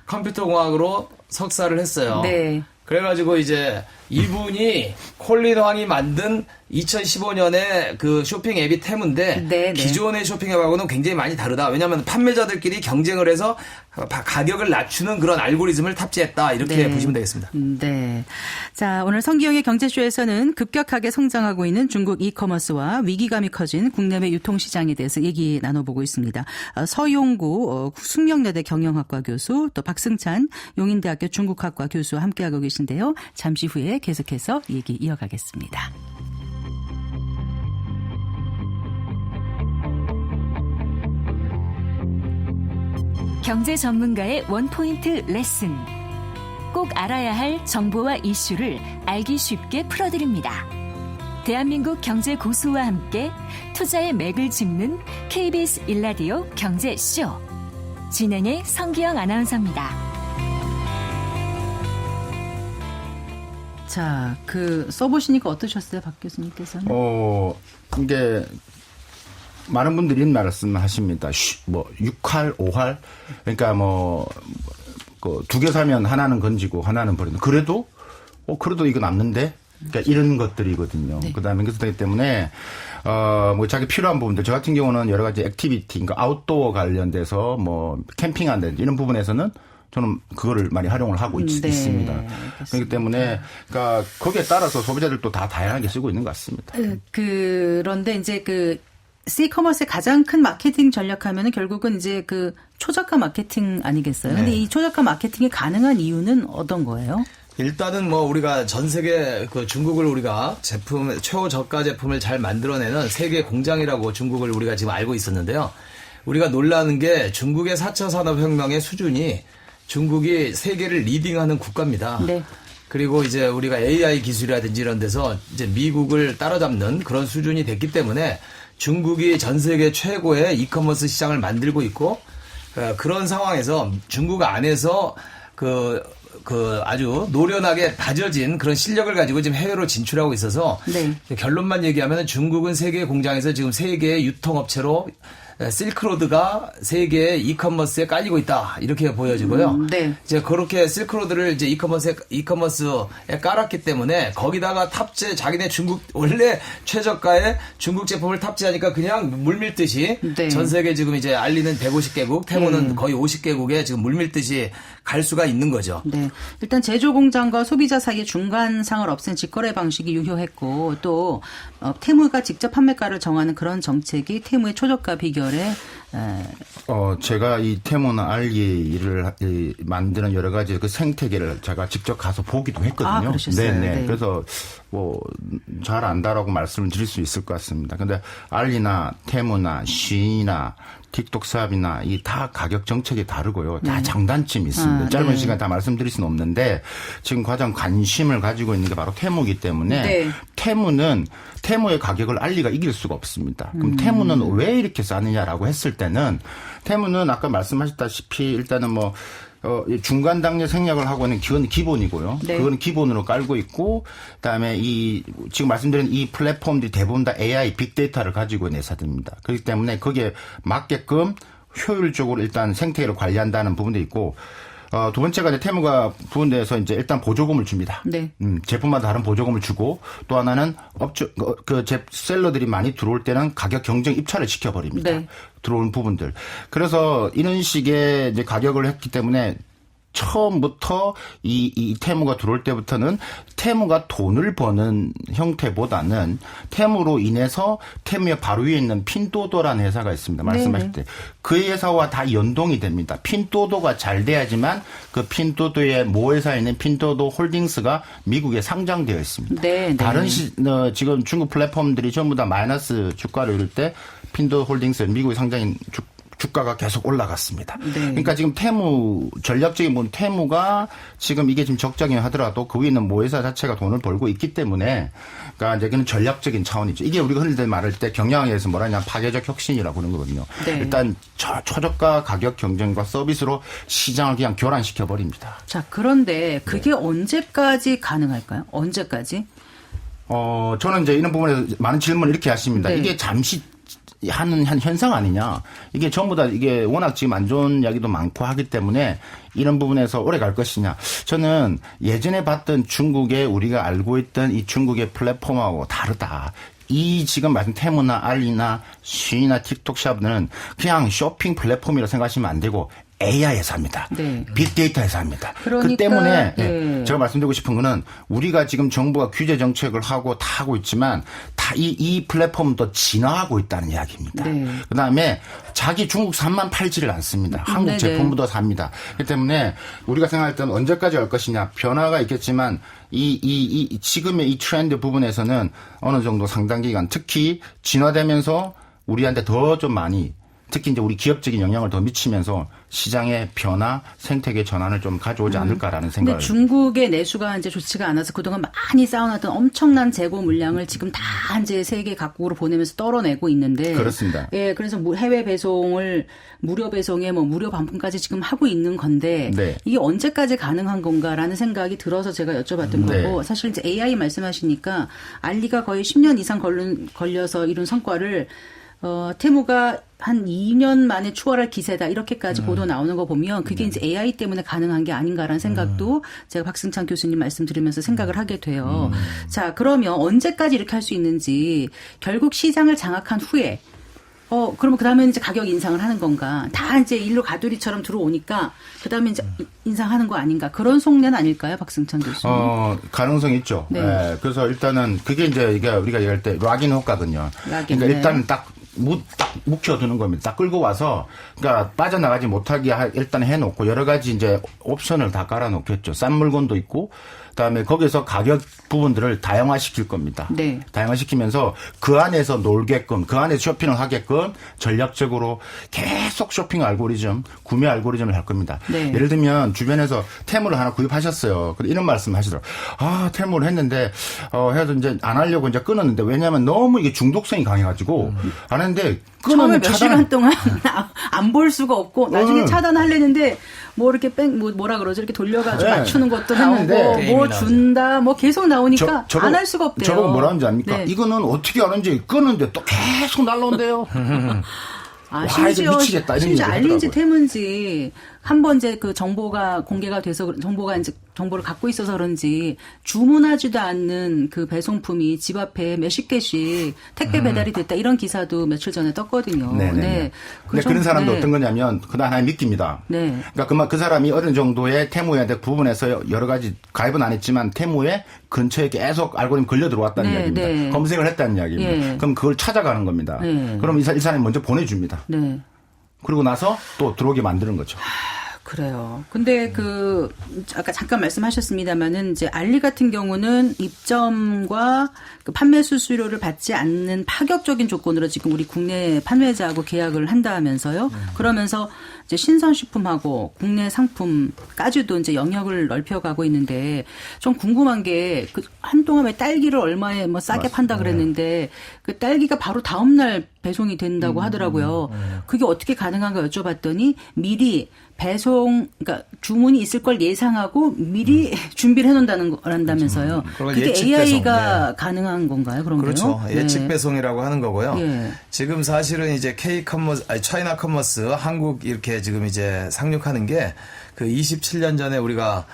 컴퓨터공학으로 석사를 했어요. 네. 그래가지고 이제 이분이 콜린 황이 만든 2015년에 그 쇼핑 앱이 테무인데 네, 네. 기존의 쇼핑 앱하고는 굉장히 많이 다르다. 왜냐하면 판매자들끼리 경쟁을 해서 가격을 낮추는 그런 알고리즘을 탑재했다. 이렇게 네. 보시면 되겠습니다. 네. 자, 오늘 성기영의 경제쇼에서는 급격하게 성장하고 있는 중국 이커머스와 위기감이 커진 국내외 유통시장에 대해서 얘기 나눠보고 있습니다. 서용구 숙명여대 경영학과 교수 또 박승찬 용인대학교 중국학과 교수와 함께하고 계신데요. 잠시 후에 계속해서 얘기 이어가겠습니다. 경제 전문가의 원포인트 레슨. 꼭 알아야 할 정보와 이슈를 알기 쉽게 풀어드립니다. 대한민국 경제 고수와 함께 투자의 맥을 짚는 KBS 1라디오 경제쇼. 진행의 성기영 아나운서입니다. 자, 써보시니까 어떠셨어요, 박 교수님께서는? 이게 많은 분들이 말씀하십니다. 6할, 5할. 그러니까 두 개 사면 하나는 건지고 하나는 버리는. 그래도 이거 남는데? 그러니까 이런 것들이거든요. 네. 그 다음에 그렇기 때문에, 자기 필요한 부분들. 저 같은 경우는 여러 가지 액티비티, 그러니까 아웃도어 관련돼서 캠핑한다든지 이런 부분에서는 저는 그거를 많이 활용을 하고 네, 있습니다. 알겠습니다. 그렇기 때문에, 그러니까 거기에 따라서 소비자들도 다 다양하게 쓰고 있는 것 같습니다. 그런데 이제 C커머스의 가장 큰 마케팅 전략하면은 결국은 이제 초저가 마케팅 아니겠어요? 네. 근데 이 초저가 마케팅이 가능한 이유는 어떤 거예요? 일단은 우리가 전 세계 중국을 우리가 최저가 제품을 잘 만들어내는 세계 공장이라고 중국을 우리가 지금 알고 있었는데요. 우리가 놀라는 게 중국의 4차 산업혁명의 수준이 중국이 세계를 리딩하는 국가입니다. 네. 그리고 이제 우리가 AI 기술이라든지 이런 데서 이제 미국을 따라잡는 그런 수준이 됐기 때문에 중국이 전 세계 최고의 이커머스 시장을 만들고 있고 그런 상황에서 중국 안에서 아주 노련하게 다져진 그런 실력을 가지고 지금 해외로 진출하고 있어서 네. 결론만 얘기하면 중국은 세계 공장에서 지금 세계의 유통업체로 실크로드가 세계의 이커머스에 깔리고 있다. 이렇게 보여지고요. 네. 이제 그렇게 실크로드를 이제 이커머스에 깔았기 때문에 거기다가 자기네 중국 원래 최저가의 중국 제품을 탑재하니까 그냥 물밀듯이 네. 전 세계 지금 이제 알리는 150개국, 테무는 거의 50개국에 지금 물밀듯이 갈 수가 있는 거죠. 네. 일단 제조 공장과 소비자 사이의 중간상을 없앤 직거래 방식이 유효했고 또 테무가 직접 판매가를 정하는 그런 정책이 테무의 초저가 비결에 제가 이 테무나 알리를 만드는 여러 가지 생태계를 제가 직접 가서 보기도 했거든요. 아, 그러셨어요? 네네. 네. 그래서 잘 안다라고 말씀을 드릴 수 있을 것 같습니다. 근데 알리나 테무나 시인이나 틱톡샵이나 이 다 가격 정책이 다르고요. 다 장단점이 있습니다. 짧은 네. 시간 다 말씀드릴 수는 없는데 지금 가장 관심을 가지고 있는 게 바로 테무이기 때문에 네. 테무의 가격을 알리가 이길 수가 없습니다. 그럼 테무는 왜 이렇게 싸느냐라고 했을 때는 테무는 아까 말씀하셨다시피 일단은 중간 단계 생략을 하고 있는 기본이고요. 네. 그거는 기본으로 깔고 있고, 그다음에 지금 말씀드린 이 플랫폼들이 대부분 다 AI 빅데이터를 가지고 있는 회사들입니다. 그렇기 때문에 거기에 맞게끔 효율적으로 일단 생태계를 관리한다는 부분도 있고, 두 번째가 이제 테무가 부분에서 이제 일단 보조금을 줍니다. 네. 제품마다 다른 보조금을 주고 또 하나는 셀러들이 많이 들어올 때는 가격 경쟁 입찰을 시켜버립니다. 네. 들어오는 부분들. 그래서 이런 식의 이제 가격을 했기 때문에 처음부터 이 테무가 들어올 때부터는 테무가 돈을 버는 형태보다는 테무로 인해서 테무의 바로 위에 있는 핀도도라는 회사가 있습니다. 말씀하실 때. 그 회사와 다 연동이 됩니다. 핀도도가 잘 돼야지만 그 핀도도의 모 회사에 있는 핀도도 홀딩스가 미국에 상장되어 있습니다. 네, 다른 지금 중국 플랫폼들이 전부 다 마이너스 주가를 이룰 때 핀도도 홀딩스 미국에 상장인 주가가 계속 올라갔습니다. 네. 그러니까 지금 전략적인 부분 테무가 지금 이게 지금 적정이 하더라도 그 위에 있는 모회사 자체가 돈을 벌고 있기 때문에 그러니까 이제 그는 전략적인 차원이죠. 이게 우리가 흔히들 말할 때 경영학에서 뭐라냐 파괴적 혁신이라고 부르는 거거든요. 네. 일단 초저가 가격 경쟁과 서비스로 시장을 그냥 교란시켜 버립니다. 자, 그런데 그게 언제까지 가능할까요? 언제까지? 저는 이제 이런 부분에서 많은 질문을 이렇게 하십니다. 네. 이게 잠시 하는 한 현상 아니냐. 이게 전부 다 이게 워낙 지금 안 좋은 이야기도 많고 하기 때문에 이런 부분에서 오래 갈 것이냐. 저는 예전에 봤던 중국의 우리가 알고 있던 이 중국의 플랫폼하고 다르다. 이 지금 말씀 테무나 알리나 쉬나 틱톡샵은 그냥 쇼핑 플랫폼이라고 생각하시면 안 되고 AI에서 합니다. 네. 빅데이터에서 합니다. 그러니까, 그 때문에 네. 제가 말씀드리고 싶은 거는 우리가 지금 정부가 규제 정책을 하고 다 하고 있지만 다 이 플랫폼도 진화하고 있다는 이야기입니다. 네. 그다음에 자기 중국산만 팔지를 않습니다. 한국 네네. 제품도 삽니다. 그렇기 때문에 우리가 생각할 때는 언제까지 할 것이냐 변화가 있겠지만 지금의 이 트렌드 부분에서는 어느 정도 상당 기간 특히 진화되면서 우리한테 더 좀 많이 특히 이제 우리 기업적인 영향을 더 미치면서 시장의 변화, 생태계 전환을 좀 가져오지 않을까라는 근데 생각을. 중국의 내수가 이제 좋지가 않아서 그동안 많이 쌓아놨던 엄청난 재고 물량을 지금 다 이제 세계 각국으로 보내면서 떨어내고 있는데. 그렇습니다. 예, 그래서 해외 배송을 무료 배송에 뭐 무료 반품까지 지금 하고 있는 건데. 네. 이게 언제까지 가능한 건가라는 생각이 들어서 제가 여쭤봤던 네. 거고. 사실 이제 AI 말씀하시니까 알리가 거의 10년 이상 걸려서 이룬 성과를 테무가 한 2년 만에 추월할 기세다 이렇게까지 보도 나오는 거 보면 그게 이제 AI 때문에 가능한 게 아닌가라는 생각도 제가 박승창 교수님 말씀 들으면서 생각을 하게 돼요. 자, 그러면 언제까지 이렇게 할 수 있는지 결국 시장을 장악한 후에 그러면 그다음에 이제 가격 인상을 하는 건가? 다 이제 일로 가두리처럼 들어오니까 그다음에 이제 인상하는 거 아닌가? 그런 속내는 아닐까요, 박승창 교수님? 가능성이 있죠. 네. 예, 그래서 일단은 그게 이제 이게 우리가 얘기할 때 락인 효과거든요. 락인, 그러니까 네. 일단은 딱 묵혀두는 겁니다. 딱 끌고 와서, 그러니까 빠져나가지 못하게 일단 해놓고 여러 가지 이제 옵션을 다 깔아놓겠죠. 싼 물건도 있고, 그다음에 거기서 가격 부분들을 다양화시킬 겁니다. 네. 다양화시키면서 그 안에서 놀게끔, 그 안에서 쇼핑을 하게끔 전략적으로 계속 쇼핑 알고리즘, 구매 알고리즘을 할 겁니다. 네. 예를 들면 주변에서 테무를 하나 구입하셨어요. 근데 이런 말씀을 하시더라고요. 테무를 했는데 해서 이제 안 하려고 이제 끊었는데 왜냐하면 너무 이게 중독성이 강해가지고 안 했는데 처음에 끊으면 몇 시간 동안 안 볼 수가 없고 나중에 차단하려는데 뭐 이렇게 뭐라 그러죠? 이렇게 돌려가지고 네. 맞추는 것도 했는데 나오고 뭐 준다 뭐 계속 나오니까 안 할 수가 없대요. 저보고 뭐라 하는지 압니까? 네. 이거는 어떻게 하는지 끊는데 또 계속 날라온대요. 와, 심지어 이거 미치겠다, 이런 얘기를 알린지 하더라고요. 테문지 한 번 이제 그 정보가 공개가 돼서 정보가 이제 정보를 갖고 있어서 그런지 주문하지도 않는 그 배송품이 집 앞에 몇십 개씩 택배 배달이 됐다 이런 기사도 며칠 전에 떴거든요. 네네. 네. 근데 그런 사람도 네. 어떤 거냐면 그날 하나의 미끼입니다. 네. 그러니까 그 사람이 어느 정도의 테무에 대한 부분에서 여러 가지 가입은 안 했지만 테무에 근처에 계속 알고리즘 걸려 들어왔다는 네, 이야기입니다. 네. 검색을 했다는 이야기입니다. 예. 그럼 그걸 찾아가는 겁니다. 네. 그럼 이 사람이 먼저 보내줍니다. 네. 그리고 나서 또 들어오게 만드는 거죠. 그래요. 근데 아까 잠깐 말씀하셨습니다만은 이제 알리 같은 경우는 입점과 그 판매 수수료를 받지 않는 파격적인 조건으로 지금 우리 국내 판매자하고 계약을 한다면서요. 그러면서 이제 신선식품하고 국내 상품까지도 이제 영역을 넓혀가고 있는데 좀 궁금한 게 그 한동안 왜 딸기를 얼마에 뭐 싸게 판다 그랬는데 그 딸기가 바로 다음날 배송이 된다고 하더라고요. 그게 어떻게 가능한가 여쭤봤더니 미리 그러니까 주문이 있을 걸 예상하고 미리 준비를 해놓는다는 거란다면서요. 그걸 그게 예측 AI가 배송, 가능한 건가요? 그런 그렇죠. 거요? 예측 네. 배송이라고 하는 거고요. 예. 지금 사실은 이제 차이나 커머스, 한국 이렇게 지금 이제 상륙하는 게 그 27년 전에 우리가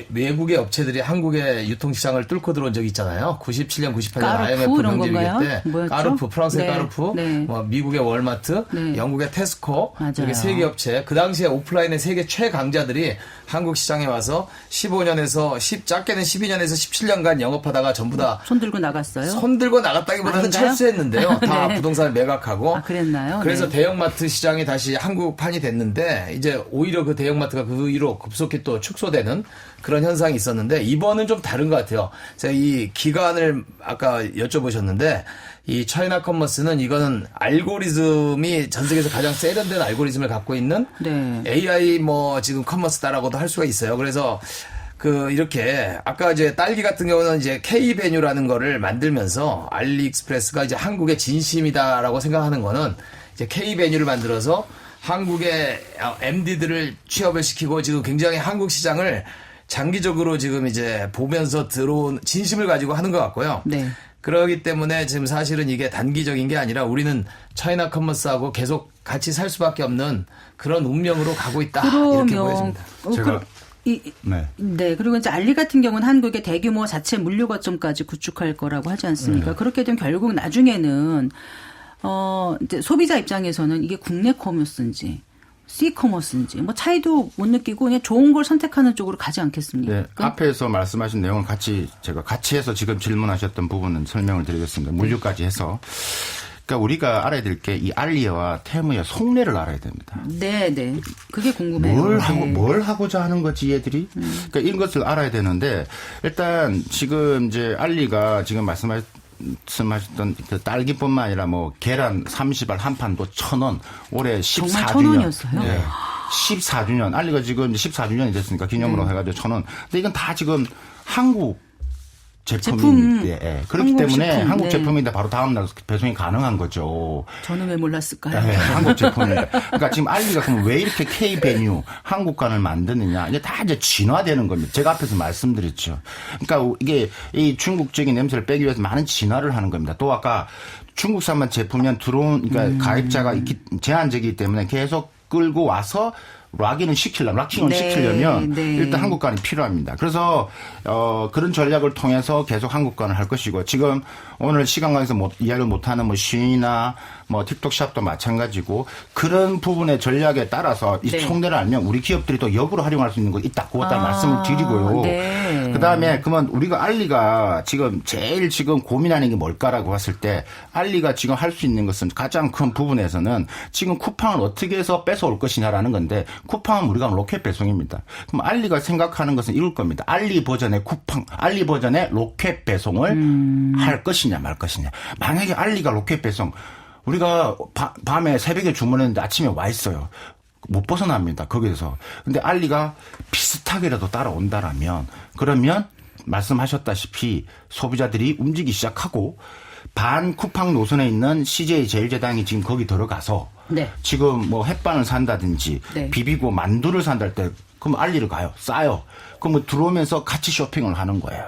외국의 업체들이 한국의 유통시장을 뚫고 들어온 적이 있잖아요. 97년, 98년 까르푸 IMF 이런 경제 위기 건가요? 때 뭐였죠? 까르푸, 프랑스의 네. 까르푸, 네. 뭐 미국의 월마트, 네. 영국의 테스코, 맞아요. 이렇게 세계 업체, 그 당시에 오프라인의 세계 최강자들이 한국 시장에 와서 15년에서 작게는 12년에서 17년간 영업하다가 전부 다 손 들고 나갔어요? 손 들고 나갔다기보다는 아닌가요? 철수했는데요. 다 네. 부동산을 매각하고. 그랬나요? 그래서 네. 대형마트 시장이 다시 한국판이 됐는데 이제 오히려 그 대형마트가 그 위로 급속히 또 축소되는 그런 현상이 있었는데 이번은 좀 다른 것 같아요. 제가 이 기간을 아까 여쭤보셨는데 이 차이나 커머스는 이거는 알고리즘이 전 세계에서 가장 세련된 알고리즘을 갖고 있는 네. AI 뭐 지금 커머스다라고도 할 수가 있어요. 그래서 이렇게 아까 이제 딸기 같은 경우는 이제 K-베뉴라는 거를 만들면서 알리익스프레스가 이제 한국의 진심이다라고 생각하는 거는 이제 K-베뉴를 만들어서 한국의 MD들을 취업을 시키고 지금 굉장히 한국 시장을 장기적으로 지금 이제 보면서 들어온 진심을 가지고 하는 것 같고요. 네. 그러기 때문에 지금 사실은 이게 단기적인 게 아니라 우리는 차이나 커머스하고 계속 같이 살 수밖에 없는 그런 운명으로 가고 있다. 이렇게 보여집니다. 제가 네. 그리고 이제 알리 같은 경우는 한국의 대규모 자체 물류 거점까지 구축할 거라고 하지 않습니까? 그렇게 되면 결국 나중에는 이제 소비자 입장에서는 이게 국내 커머스인지 C-커머스인지 뭐 차이도 못 느끼고 그냥 좋은 걸 선택하는 쪽으로 가지 않겠습니까? 네, 앞에서 말씀하신 내용을 제가 같이 해서 지금 질문하셨던 부분은 설명을 드리겠습니다. 물류까지 해서. 그러니까 우리가 알아야 될 게 이 알리와 테무의 속내를 알아야 됩니다. 네. 그게 궁금해요. 뭘 하고자 하는 거지 얘들이? 그러니까 이런 것을 알아야 되는데 일단 지금 이제 알리가 지금 말씀하셨던 그 딸기뿐만 아니라 뭐 계란 30알 한 판도 1,000원. 올해 14주년. 정말 1,000원이었어요? 네. 14주년. 알리가 지금 14주년이 됐으니까 기념으로 해가지고 1,000원. 근데 이건 다 지금 한국 제품인데 그렇기 때문에 제품, 한국 제품인데 바로 다음 날 배송이 가능한 거죠. 저는 왜 몰랐을까요? 네, 한국 제품인데. 그러니까 지금 알리가 그럼 왜 이렇게 K-베뉴 한국관을 만드느냐. 이게 다 이제 진화되는 겁니다. 제가 앞에서 말씀드렸죠. 그러니까 이게 이 중국적인 냄새를 빼기 위해서 많은 진화를 하는 겁니다. 또 아까 중국산만 제품이면 그러니까 가입자가 제한적이기 때문에 계속 끌고 와서 락킹을 시키려면 일단 한국관이 필요합니다. 그래서 그런 전략을 통해서 계속 한국관을 할 것이고 지금 오늘 시간 관계에서 이야기를 못하는 뭐 쉬이나 뭐 틱톡샵도 마찬가지고 그런 부분의 전략에 따라서 이 속내를 알면 우리 기업들이 또 역으로 활용할 수 있는 거 있다. 그것도 말씀을 드리고요. 네. 그다음에 그러면 우리가 알리가 지금 제일 지금 고민하는 게 뭘까라고 했을 때 알리가 지금 할 수 있는 것은 가장 큰 부분에서는 지금 쿠팡을 어떻게 해서 뺏어올 것이냐라는 건데 쿠팡은 우리가 로켓 배송입니다. 그럼 알리가 생각하는 것은 이럴 겁니다. 알리 버전의 로켓 배송을 할 것이냐 말 것이냐. 만약에 알리가 로켓 배송 우리가 밤에 새벽에 주문했는데 아침에 와 있어요. 못 벗어납니다. 거기에서. 근데 알리가 비슷하게라도 따라온다라면 그러면 말씀하셨다시피 소비자들이 움직이기 시작하고 반 쿠팡 노선에 있는 CJ 제일제당이 지금 거기 들어가서 지금 뭐 햇반을 산다든지 비비고 만두를 산다 때 그럼 알리를 가요. 싸요. 그럼 뭐 들어오면서 같이 쇼핑을 하는 거예요.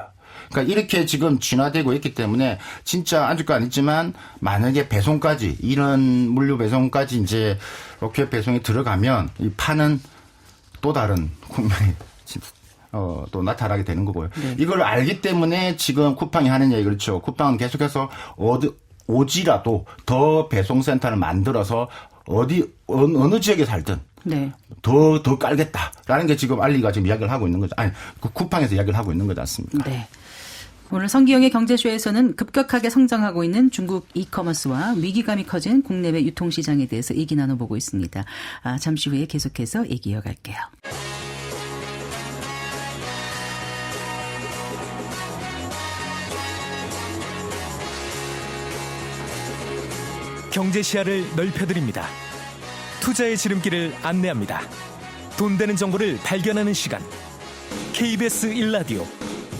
그러니까 이렇게 지금 진화되고 있기 때문에 진짜 아직도 아니지만 만약에 배송까지 이런 물류 배송까지 이제 로켓 배송이 들어가면 이 파는 또 다른 국면이 또 나타나게 되는 거고요. 이걸 알기 때문에 지금 쿠팡이 하는 얘기 그렇죠. 쿠팡은 계속해서 오지라도 더 배송센터를 만들어서 어느 지역에 살든 더 깔겠다라는 게 지금 알리가 지금 이야기를 하고 있는 거죠. 아니 쿠팡에서 이야기를 하고 있는 거지 않습니까? 네. 오늘 성기영의 경제쇼에서는 급격하게 성장하고 있는 중국 이커머스와 위기감이 커진 국내외 유통시장에 대해서 얘기 나눠보고 있습니다. 잠시 후에 계속해서 얘기 이어갈게요. 경제 시야를 넓혀드립니다. 투자의 지름길을 안내합니다. 돈 되는 정보를 발견하는 시간. KBS 1라디오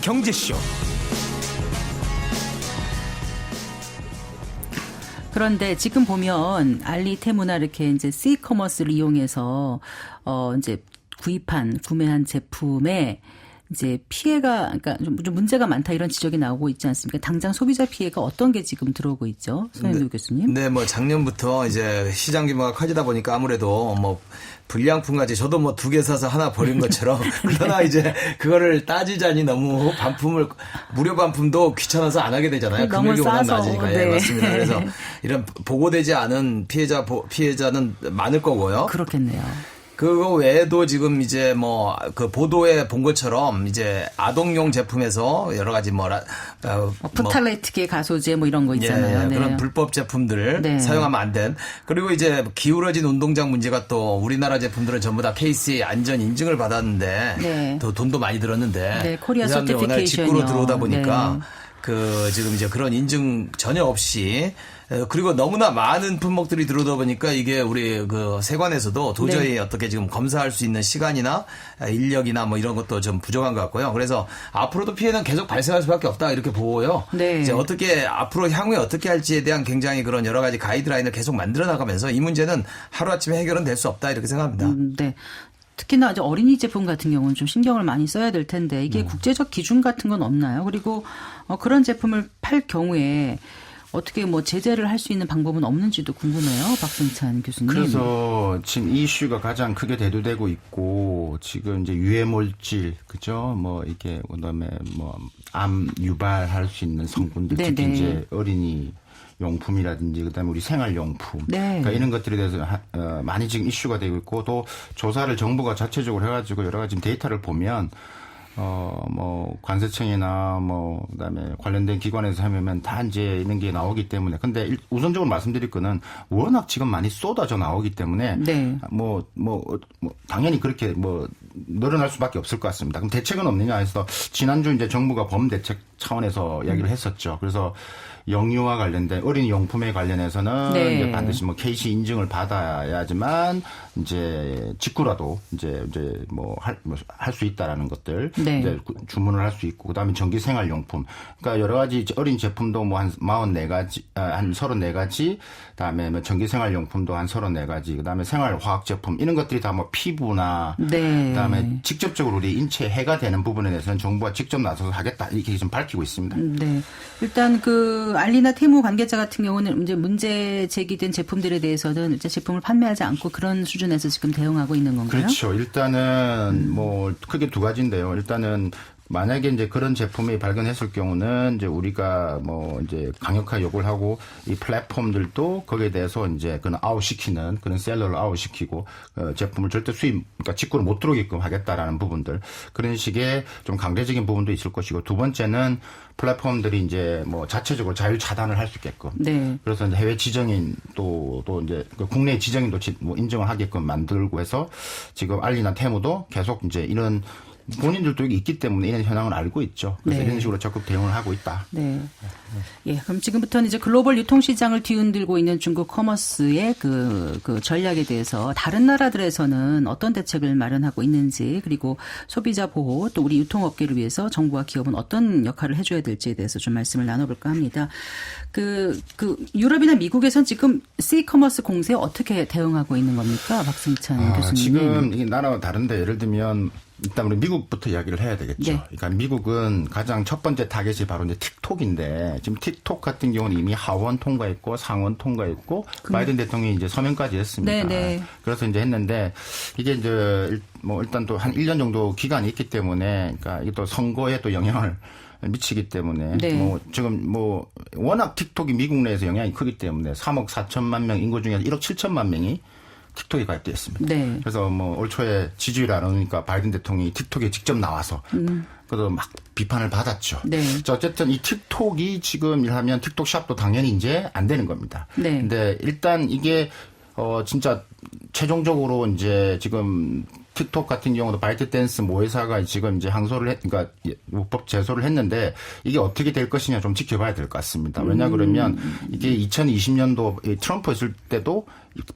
경제쇼. 그런데 지금 보면 알리, 테무나 이렇게 이제 C-커머스를 이용해서 이제 구매한 제품에 이제 피해가 그러니까 좀 문제가 많다 이런 지적이 나오고 있지 않습니까? 당장 소비자 피해가 어떤 게 지금 들어오고 있죠, 손현도 교수님? 네, 뭐 작년부터 이제 시장 규모가 커지다 보니까 아무래도 뭐 불량품 같이 저도 뭐 2개 사서 하나 버린 것처럼 그러나 이제 그거를 따지자니 너무 무료 반품도 귀찮아서 안 하게 되잖아요. 금액이 워낙 낮으니까. 네. 맞습니다. 그래서 이런 보고되지 않은 피해자는 많을 거고요. 그렇겠네요. 그거 외에도 지금 이제 뭐 그 보도에 본 것처럼 이제 아동용 제품에서 여러 가지 프탈레이트계 가소제 뭐 이런 거 있잖아요. 네. 그런 불법 제품들을 사용하면 안 된. 그리고 이제 기울어진 운동장 문제가 또 우리나라 제품들은 전부 다 KC 안전 인증을 받았는데 또 돈도 많이 들었는데 코리아 이 사람들 워낙 직구로 들어오다 보니까 지금 이제 그런 인증 전혀 없이 그리고 너무나 많은 품목들이 들어오다 보니까 이게 우리 그 세관에서도 도저히 어떻게 지금 검사할 수 있는 시간이나 인력이나 뭐 이런 것도 좀 부족한 것 같고요. 그래서 앞으로도 피해는 계속 발생할 수밖에 없다 이렇게 보고요. 네. 이제 어떻게 앞으로 향후에 어떻게 할지에 대한 굉장히 그런 여러 가지 가이드라인을 계속 만들어 나가면서 이 문제는 하루아침에 해결은 될 수 없다 이렇게 생각합니다. 네. 특히나 이제 어린이 제품 같은 경우는 좀 신경을 많이 써야 될 텐데 이게 국제적 기준 같은 건 없나요? 그리고 그런 제품을 팔 경우에 어떻게 뭐 제재를 할 수 있는 방법은 없는지도 궁금해요, 박승찬 교수님. 그래서 지금 이 이슈가 가장 크게 대두되고 있고 지금 이제 유해물질, 그죠? 뭐 이게 그다음에 뭐 암 유발할 수 있는 성분들, 네네. 특히 이제 어린이 용품이라든지 그다음에 우리 생활용품, 네. 그러니까 이런 것들에 대해서 많이 지금 이슈가 되고 있고 또 조사를 정부가 자체적으로 해가지고 여러 가지 데이터를 보면. 뭐, 관세청이나 뭐, 그 다음에 관련된 기관에서 하면 다 이제 이런 게 나오기 때문에. 근데 우선적으로 말씀드릴 거는 워낙 지금 많이 쏟아져 나오기 때문에. 네. 당연히 그렇게 뭐, 늘어날 수밖에 없을 것 같습니다. 그럼 대책은 없느냐 해서 지난주 이제 정부가 범대책 차원에서 이야기를 했었죠. 그래서 영유아 관련된 어린이 용품에 관련해서는 네. 이제 반드시 뭐 KC 인증을 받아야지만 이제 직구라도 이제 뭐 할 수 있다라는 것들 네. 이제 주문을 할 수 있고 그다음에 전기 생활 용품 그러니까 여러 가지 어린 제품도 뭐 한 44가지 한 34가지 그다음에 뭐 전기 생활 용품도 한 34가지 그다음에 생활 화학 제품 이런 것들이 다 뭐 피부나 네. 그다음에 직접적으로 우리 인체에 해가 되는 부분에 대해서는 정부가 직접 나서서 하겠다 이렇게 좀 밝히고 있습니다. 네. 일단 그 알리나 테무 관계자 같은 경우는 이제 문제 제기된 제품들에 대해서는 이제 제품을 판매하지 않고 그런 수준에서 지금 대응하고 있는 건가요? 그렇죠. 일단은 뭐 크게 두 가지인데요. 일단은 만약에 이제 그런 제품이 발견했을 경우는 이제 우리가 뭐 이제 강력하게 요구를 하고 이 플랫폼들도 거기에 대해서 이제 그런 아웃시키는 그런 셀러를 아웃시키고 제품을 절대 그러니까 직구를 못 들어오게끔 하겠다라는 부분들 그런 식의 좀 강제적인 부분도 있을 것이고 두 번째는 플랫폼들이 이제 뭐 자체적으로 자율 차단을 할 수 있게끔. 네. 그래서 이제 해외 지정인 또 이제 국내 지정인도 뭐 인정을 하게끔 만들고 해서 지금 알리나 테무도 계속 이제 이런 본인들도 여기 있기 때문에 이런 현황을 알고 있죠. 그래서 네. 이런 식으로 적극 대응을 하고 있다. 네. 예, 그럼 지금부터는 이제 글로벌 유통시장을 뒤흔들고 있는 중국 커머스의 그 전략에 대해서 다른 나라들에서는 어떤 대책을 마련하고 있는지 그리고 소비자 보호 또 우리 유통업계를 위해서 정부와 기업은 어떤 역할을 해줘야 될지에 대해서 좀 말씀을 나눠볼까 합니다. 유럽이나 미국에선 지금 C-커머스 공세에 어떻게 대응하고 있는 겁니까? 박승찬 교수님. 지금 이 나라와 다른데 예를 들면 일단 우리 미국부터 이야기를 해야 되겠죠. 네. 그러니까 미국은 가장 첫 번째 타겟이 바로 이제 틱톡인데 지금 틱톡 같은 경우는 이미 하원 통과했고 상원 통과했고 바이든 대통령이 이제 서명까지 했습니다. 네, 네. 그래서 이제 했는데 이게 이제 뭐 일단 또 한 1년 정도 기간이 있기 때문에 그러니까 이게 또 선거에 또 영향을 미치기 때문에 네. 뭐 지금 뭐 워낙 틱톡이 미국 내에서 영향이 크기 때문에 3억 4천만 명 인구 중에서 1억 7천만 명이 틱톡에 가입돼 있습니다. 네. 그래서 뭐 올 초에 지지율이 안 오르니까 바이든 대통령이 틱톡에 직접 나와서 그래서 막 비판을 받았죠. 네. 자, 어쨌든 이 틱톡이 지금 일하면 틱톡 샵도 당연히 이제 안 되는 겁니다. 네. 근데 일단 이게 진짜 최종적으로 이제 지금 틱톡 같은 경우도 바이트댄스 모회사가 지금 이제 항소를 그러니까 법 제소를 했는데 이게 어떻게 될 것이냐 좀 지켜봐야 될 것 같습니다. 왜냐 그러면 이게 2020년도 트럼프 있을 때도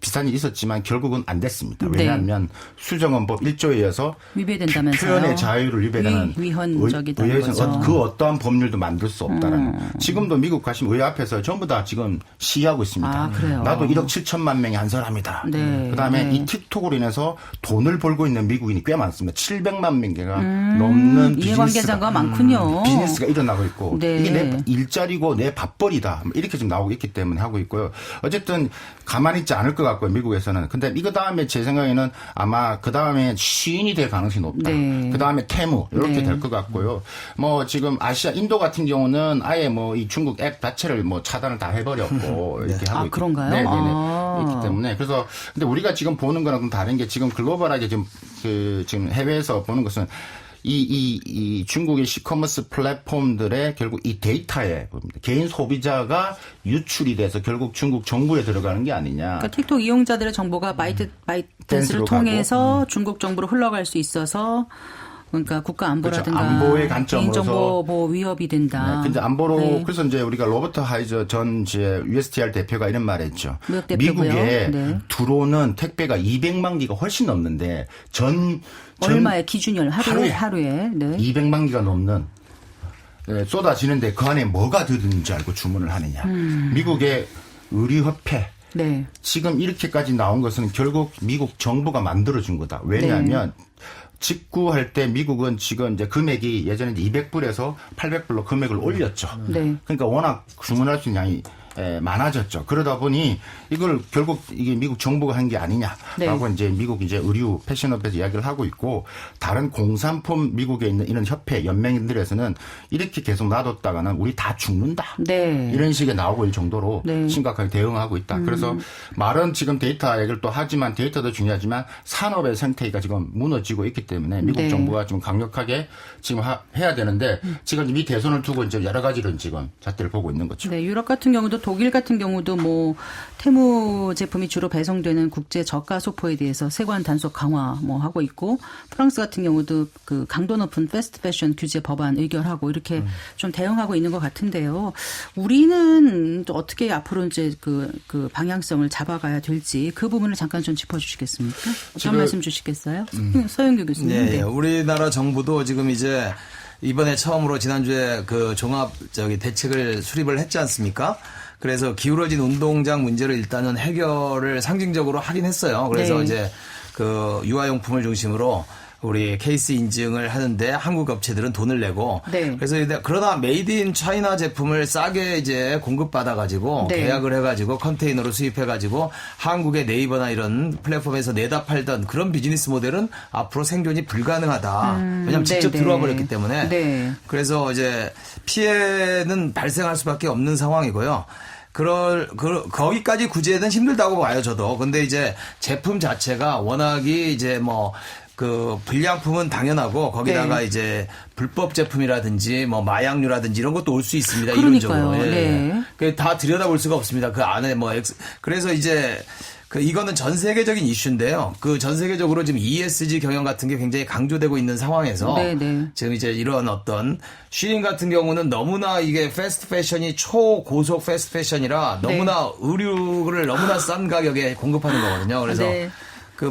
비슷한 일이 있었지만 결국은 안 됐습니다. 왜냐하면 네. 수정헌법 1조에 의해서 위배된다면서요. 표현의 자유를 위배하는 위헌적이다는 거죠. 그 어떠한 법률도 만들 수 없다라는. 지금도 미국 가시면 의회 앞에서 전부 다 지금 시위하고 있습니다. 아, 그래요? 나도 1억 7천만 명이 한 사람이다. 네. 그다음에 네. 이 틱톡으로 인해서 돈을 벌고 있는 미국인이 꽤 많습니다. 700만 명개가 넘는 이해관계자가 많군요. 비즈니스가 일어나고 있고 네. 이게 내 일자리고 내 밥벌이다. 이렇게 좀 나오고 있기 때문에 하고 있고요. 어쨌든 가만히 있지 않을 것 같고요. 미국에서는. 근데 이거 다음에 제 생각에는 아마 그 다음에 시인이 될 가능성이 높다. 네. 그 다음에 테무 이렇게 네. 될 것 같고요. 뭐 지금 아시아 인도 같은 경우는 아예 뭐 이 중국 앱 자체를 뭐 차단을 다 해버렸고 이렇게 하고 아, 그런가요? 네네네. 아. 있기 때문에 그래서 근데 우리가 지금 보는 거랑 좀 다른 게 지금 글로벌하게 지금 해외에서 보는 것은 이 중국의 시커머스 플랫폼들의 결국 이 데이터에 개인 소비자가 유출이 돼서 결국 중국 정부에 들어가는 게 아니냐. 그러니까 틱톡 이용자들의 정보가 바이트댄스를 댄스로 통해서 중국 정부로 흘러갈 수 있어서 그러니까 국가 안보라든가 그렇죠. 안보의 관점으로서 개인정보 뭐 위협이 된다. 근데 안보로 네. 그래서 이제 우리가 로버트 하이저 전 이제 USTR 대표가 이런 말했죠. 무역 대표고요. 미국에 네. 들어오는 택배가 200만 기가 훨씬 넘는데 얼마의 기준이 하루에 네. 200만 기가 넘는 쏟아지는데 그 안에 뭐가 들었는지 알고 주문을 하느냐. 미국의 의류협회. 네. 지금 이렇게까지 나온 것은 결국 미국 정부가 만들어준 거다. 왜냐하면 직구할 때 미국은 지금 이제 금액이 예전에 200불에서 800불로 금액을 올렸죠. 네. 그러니까 워낙 주문할 수 있는 양이 많아졌죠. 그러다 보니 이걸 결국 이게 미국 정부가 한 게 아니냐라고 네. 이제 미국 이제 의류 패션업에서 이야기를 하고 있고 다른 공산품 미국에 있는 이런 협회 연맹들에서는 이렇게 계속 놔뒀다가는 우리 다 죽는다. 네. 이런 식의 나오고 있을 정도로 네. 심각하게 대응하고 있다. 그래서 말은 지금 데이터 얘기를 또 하지만 데이터도 중요하지만 산업의 생태계가 지금 무너지고 있기 때문에 미국 네. 정부가 좀 강력하게 지금 해야 되는데 지금 이 대선을 두고 이제 여러 가지를 지금 잣대를 보고 있는 거죠. 네, 유럽 같은 경우도 독일 같은 경우도 뭐 테무 제품이 주로 배송되는 국제 저가 소포에 대해서 세관 단속 강화 뭐 하고 있고 프랑스 같은 경우도 그 강도 높은 패스트 패션 규제 법안 의결하고 이렇게 좀 대응하고 있는 것 같은데요. 우리는 또 어떻게 앞으로 이제 그 방향성을 잡아가야 될지 그 부분을 잠깐 좀 짚어주시겠습니까? 어떤 지금 말씀 주시겠어요? 서영규 교수님. 네, 네. 우리나라 정부도 지금 이제 이번에 처음으로 지난주에 그 종합 대책을 수립을 했지 않습니까? 그래서 기울어진 운동장 문제를 일단은 해결을 상징적으로 하긴 했어요. 그래서 네. 이제 그 유아용품을 중심으로 우리 케이스 인증을 하는데 한국 업체들은 돈을 내고 네. 그래서 그러나 메이드 인 차이나 제품을 싸게 이제 공급받아 가지고 네. 계약을 해 가지고 컨테이너로 수입해 가지고 한국의 네이버나 이런 플랫폼에서 내다 팔던 그런 비즈니스 모델은 앞으로 생존이 불가능하다. 왜냐하면 직접 네, 들어와 네. 버렸기 때문에. 네. 그래서 이제 피해는 발생할 수밖에 없는 상황이고요. 거기까지 구제는 힘들다고 봐요, 저도. 근데 이제 제품 자체가 워낙이 이제 뭐, 그 불량품은 당연하고 거기다가 네. 이제 불법 제품이라든지 뭐 마약류라든지 이런 것도 올 수 있습니다. 그러니까요. 이론적으로. 네. 그 다 들여다볼 수가 없습니다. 그 안에 뭐 그래서 이제 이거는 전 세계적인 이슈인데요. 그 전 세계적으로 지금 ESG 경영 같은 게 굉장히 강조되고 있는 상황에서 네. 지금 이제 이런 어떤 쉬링 같은 경우는 너무나 이게 패스트 패션이 초고속 패스트 패션이라 너무나 의류를 너무나 싼 가격에 공급하는 거거든요. 그래서 네. 그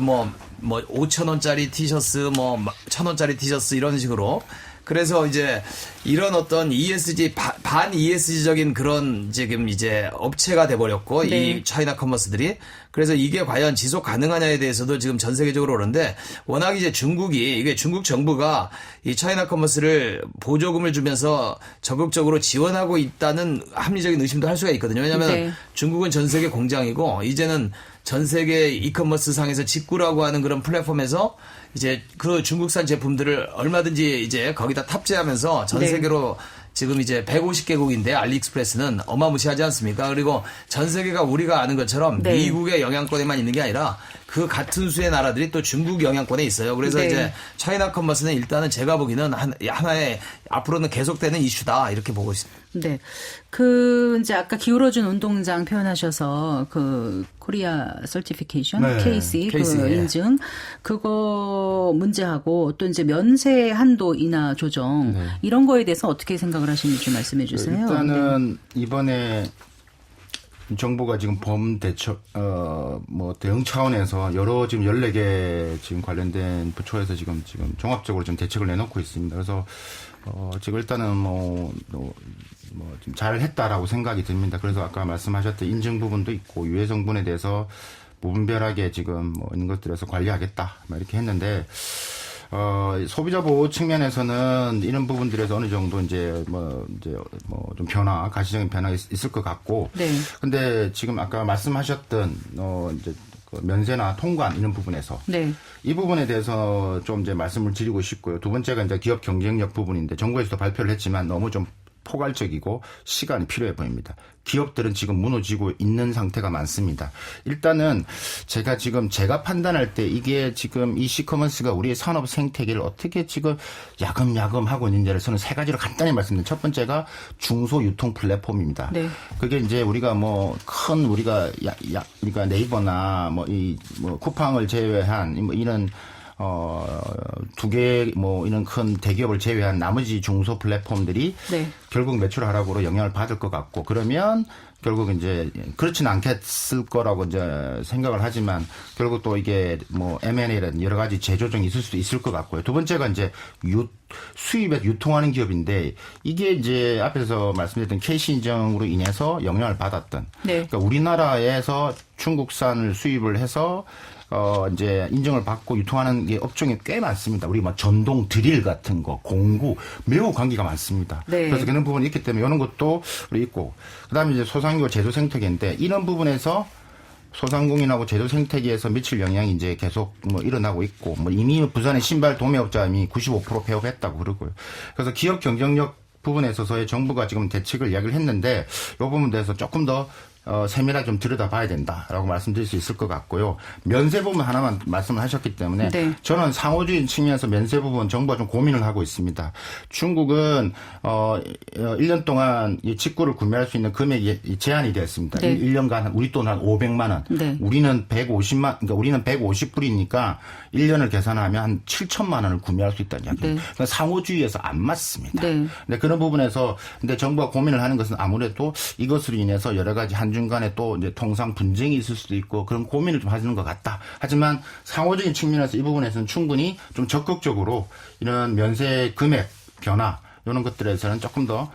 뭐 5,000원짜리 티셔츠, 뭐 1,000원짜리 티셔츠 이런 식으로. 그래서 이제 이런 어떤 ESG 반 ESG적인 그런 지금 이제 업체가 돼버렸고 네. 이 차이나 커머스들이 그래서 이게 과연 지속 가능하냐에 대해서도 지금 전 세계적으로 그러는데 워낙 이제 이게 중국 정부가 이 차이나 커머스를 보조금을 주면서 적극적으로 지원하고 있다는 합리적인 의심도 할 수가 있거든요. 왜냐하면 네. 중국은 전 세계 공장이고 이제는 전 세계 이커머스 상에서 직구라고 하는 그런 플랫폼에서 이제 그 중국산 제품들을 얼마든지 이제 거기다 탑재하면서 전 네. 세계로 지금 이제 150개국인데 알리익스프레스는 어마무시하지 않습니까? 그리고 전 세계가 우리가 아는 것처럼 네. 미국의 영향권에만 있는 게 아니라 그 같은 수의 나라들이 또 중국 영향권에 있어요. 그래서 네. 이제 차이나 커머스는 일단은 제가 보기에는 하나의 앞으로는 계속되는 이슈다 이렇게 보고 있습니다. 네. 이제 아까 기울어진 운동장 표현하셔서 코리아 서티피케이션, 네. KC, KC, 예. 인증, 그거 문제하고 또 이제 면세 한도 인하 조정, 이런 거에 대해서 어떻게 생각을 하시는지 좀 말씀해 주세요. 일단은 이번에 정부가 지금 범대처, 대응 차원에서 여러 지금 14개 지금 관련된 부처에서 지금 종합적으로 좀 대책을 내놓고 있습니다. 그래서, 지금 일단은 좀 잘했다라고 생각이 듭니다. 그래서 아까 말씀하셨던 인증 부분도 있고, 유해 성분에 대해서 무분별하게 지금 이런 것들에서 관리하겠다, 이렇게 했는데, 소비자 보호 측면에서는 이런 부분들에서 어느 정도 좀 가시적인 변화가 있을 것 같고. 네. 근데 지금 아까 말씀하셨던, 그 면세나 통관 이런 부분에서. 네. 이 부분에 대해서 좀 이제 말씀을 드리고 싶고요. 두 번째가 이제 기업 경쟁력 부분인데 정부에서도 발표를 했지만 너무 좀 포괄적이고 시간이 필요해 보입니다. 기업들은 지금 무너지고 있는 상태가 많습니다. 일단은 제가 판단할 때 이게 지금 이 시커먼스가 우리의 산업 생태계를 어떻게 지금 야금야금 하고 있는지를 저는 세 가지로 간단히 말씀드립니다. 첫 번째가 중소 유통 플랫폼입니다. 네. 그게 이제 우리가 우리가 네이버나 쿠팡을 제외한 이런 두 개 뭐 이런 큰 대기업을 제외한 나머지 중소 플랫폼들이 네. 결국 매출 하락으로 영향을 받을 것 같고 그러면 결국 이제 그렇지는 않겠을 거라고 이제 생각을 하지만 결국 또 이게 뭐 M&A라든 여러 가지 재조정이 있을 수도 있을 것 같고요. 두 번째가 이제 수입에 유통하는 기업인데 이게 이제 앞에서 말씀드렸던 KC 인정으로 인해서 영향을 받았던. 네. 그러니까 우리나라에서 중국산을 수입을 해서 이제 인정을 받고 유통하는 게 업종이 꽤 많습니다. 우리 뭐 전동 드릴 같은 거, 공구 매우 관계가 많습니다. 네. 그래서 그런 부분이 있기 때문에 이런 것도 우리 있고, 그다음에 이제 소상공인 제조 생태계인데 이런 부분에서 소상공인하고 제조 생태계에서 미칠 영향이 이제 계속 뭐 일어나고 있고, 뭐 이미 부산의 신발 도매업자님이 95% 폐업했다고 그러고요. 그래서 기업 경쟁력 부분에 있어서의 정부가 지금 대책을 이야기를 했는데 이 부분에 대해서 조금 더 세밀하게 좀 들여다봐야 된다라고 말씀드릴 수 있을 것 같고요. 면세 부분 하나만 말씀을 하셨기 때문에 네. 저는 상호주의 측면에서 면세 부분 정부가 좀 고민을 하고 있습니다. 중국은 1년 동안 이 직구를 구매할 수 있는 금액이 제한이 되었습니다. 네. 1년간 우리 돈 한 500만 원. 네. 우리는 150만, 그러니까 우리는 150불이니까 1년을 계산하면 한 7천만 원을 구매할 수 있다는 이야기입니다. 네. 그러니까 상호주의에서 안 맞습니다. 네. 근데 그런 부분에서 근데 정부가 고민을 하는 것은 아무래도 이것으로 인해서 여러 가지 한중간에 또 이제 통상 분쟁이 있을 수도 있고 그런 고민을 좀 하시는 것 같다. 하지만 상호적인 측면에서 이 부분에서는 충분히 좀 적극적으로 이런 면세 금액 변화 이런 것들에서는 조금 더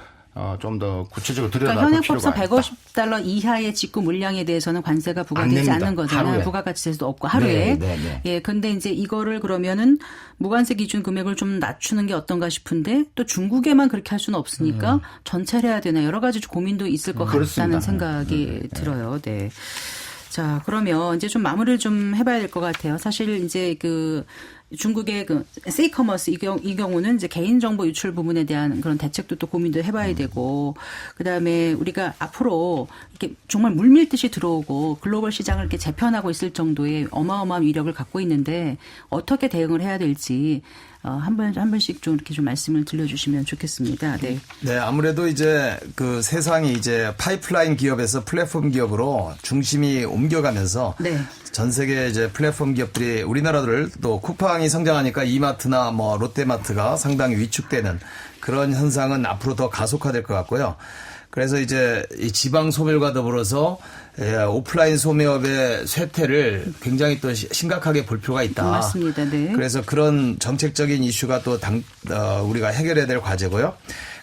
좀 더 구체적으로 그러니까 들여다볼 필요가 현행법상 있다. $150 이하의 직구 물량에 대해서는 관세가 안 부과되지 됩니다. 않는 거잖아요. 하루에. 부가가치세도 없고 하루에. 네. 예, 근데 이제 이거를 그러면은 무관세 기준 금액을 좀 낮추는 게 어떤가 싶은데 또 중국에만 그렇게 할 수는 없으니까 전체를 해야 되나 여러 가지 고민도 있을 것 그렇습니다. 같다는 생각이 들어요. 네. 자, 그러면 이제 좀 마무리를 좀 해봐야 될 것 같아요. 사실 이제 그 중국의 그 세이커머스 이 경우는 이제 개인정보 유출 부분에 대한 그런 대책도 또 고민도 해봐야 되고, 그 다음에 우리가 앞으로 이렇게 정말 물밀듯이 들어오고 글로벌 시장을 이렇게 재편하고 있을 정도의 어마어마한 위력을 갖고 있는데 어떻게 대응을 해야 될지 한 번씩 좀 이렇게 좀 말씀을 들려주시면 좋겠습니다. 네. 네, 아무래도 이제 그 세상이 이제 파이프라인 기업에서 플랫폼 기업으로 중심이 옮겨가면서 네. 전 세계 이제 플랫폼 기업들이 우리나라를 또 쿠팡이 성장하니까 이마트나 뭐 롯데마트가 상당히 위축되는 그런 현상은 앞으로 더 가속화될 것 같고요. 그래서 이제 이 지방 소멸과 더불어서 오프라인 소매업의 쇠퇴를 굉장히 또 심각하게 볼 필요가 있다. 맞습니다. 네. 그래서 그런 정책적인 이슈가 또 우리가 해결해야 될 과제고요.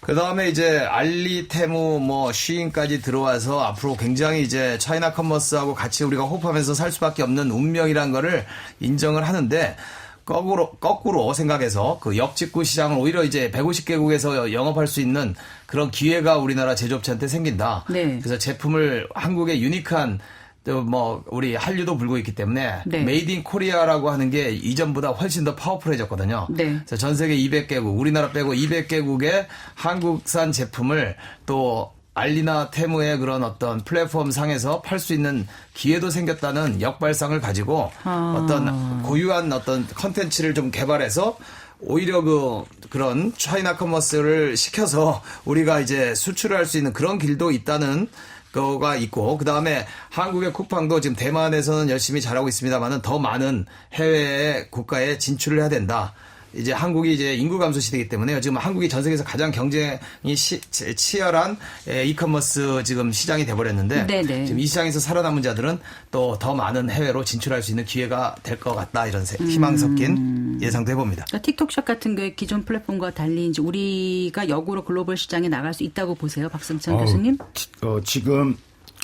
그 다음에 이제 알리, 테무, 뭐 쉬인까지 들어와서 앞으로 굉장히 이제 차이나 커머스하고 같이 우리가 호흡하면서 살 수밖에 없는 운명이란 거를 인정을 하는데 거꾸로 생각해서 그 역직구 시장을 오히려 이제 150개국에서 영업할 수 있는 그런 기회가 우리나라 제조업체한테 생긴다. 네. 그래서 제품을 한국의 유니크한 또 뭐 우리 한류도 불고 있기 때문에 네. 메이드 인 코리아라고 하는 게 이전보다 훨씬 더 파워풀해졌거든요. 네. 그래서 전 세계 200개국, 우리나라 빼고 200개국의 한국산 제품을 또 알리나 테무의 그런 어떤 플랫폼 상에서 팔 수 있는 기회도 생겼다는 역발상을 가지고 어떤 고유한 어떤 컨텐츠를 좀 개발해서 오히려 그런 차이나 커머스를 시켜서 우리가 이제 수출을 할 수 있는 그런 길도 있다는 거가 있고, 그 다음에 한국의 쿠팡도 지금 대만에서는 열심히 잘하고 있습니다만은 더 많은 해외 국가에 진출을 해야 된다. 이제 한국이 이제 인구 감소 시대이기 때문에요. 지금 한국이 전 세계에서 가장 경쟁이 치열한 이커머스 지금 시장이 돼버렸는데 네네. 지금 이 시장에서 살아남은 자들은 또 더 많은 해외로 진출할 수 있는 기회가 될 것 같다. 이런 희망 섞인 예상도 해봅니다. 그러니까 틱톡샵 같은 게 기존 플랫폼과 달리 이제 우리가 역으로 글로벌 시장에 나갈 수 있다고 보세요, 박승찬 교수님? 지금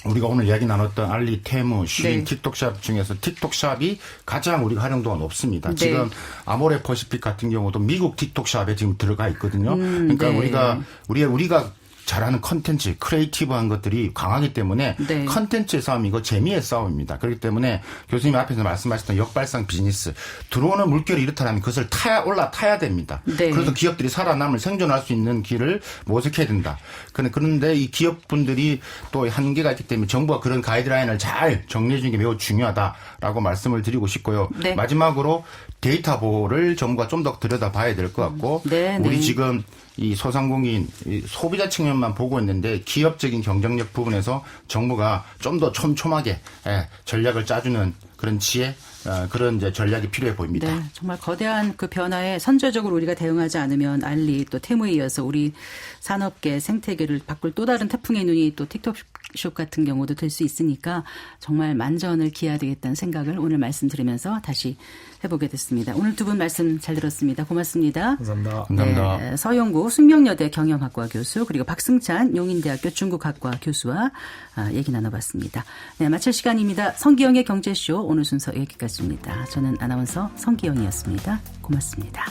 우리가 오늘 이야기 나눴던 알리, 테무, 쉬인, 네. 틱톡샵 중에서 틱톡샵이 가장 우리가 활용도가 높습니다. 네. 지금 아모레 퍼시픽 같은 경우도 미국 틱톡샵에 지금 들어가 있거든요. 그러니까 네. 우리가 잘하는 컨텐츠, 크리에이티브한 것들이 강하기 때문에 네. 컨텐츠의 싸움이고 재미의 싸움입니다. 그렇기 때문에 교수님 앞에서 말씀하셨던 역발상 비즈니스, 들어오는 물결이 이렇다면 그것을 올라타야 됩니다. 네. 그래서 기업들이 살아남을 생존할 수 있는 길을 모색해야 된다. 그런데 이 기업분들이 또 한계가 있기 때문에 정부가 그런 가이드라인을 잘 정리해 주는 게 매우 중요하다라고 말씀을 드리고 싶고요. 네. 마지막으로 데이터 보호를 정부가 좀 더 들여다봐야 될 것 같고 네, 우리 네. 지금 이 소상공인, 이 소비자 측면만 보고 있는데 기업적인 경쟁력 부분에서 정부가 좀 더 촘촘하게 전략을 짜주는 그런 지혜, 그런 이제 전략이 필요해 보입니다. 네, 정말 거대한 그 변화에 선제적으로 우리가 대응하지 않으면 알리 또 테무에 이어서 우리 산업계 생태계를 바꿀 또 다른 태풍의 눈이 또 틱톡숍 같은 경우도 될 수 있으니까 정말 만전을 기해야 되겠다는 생각을 오늘 말씀드리면서 다시 해보게 됐습니다. 오늘 두 분 말씀 잘 들었습니다. 고맙습니다. 감사합니다. 감사합니다. 네, 서영구 숙명여대 경영학과 교수 그리고 박승찬 용인대학교 중국학과 교수와 얘기 나눠봤습니다. 네, 마칠 시간입니다. 성기영의 경제쇼 오늘 순서 여기까지입니다. 저는 아나운서 성기영이었습니다. 고맙습니다.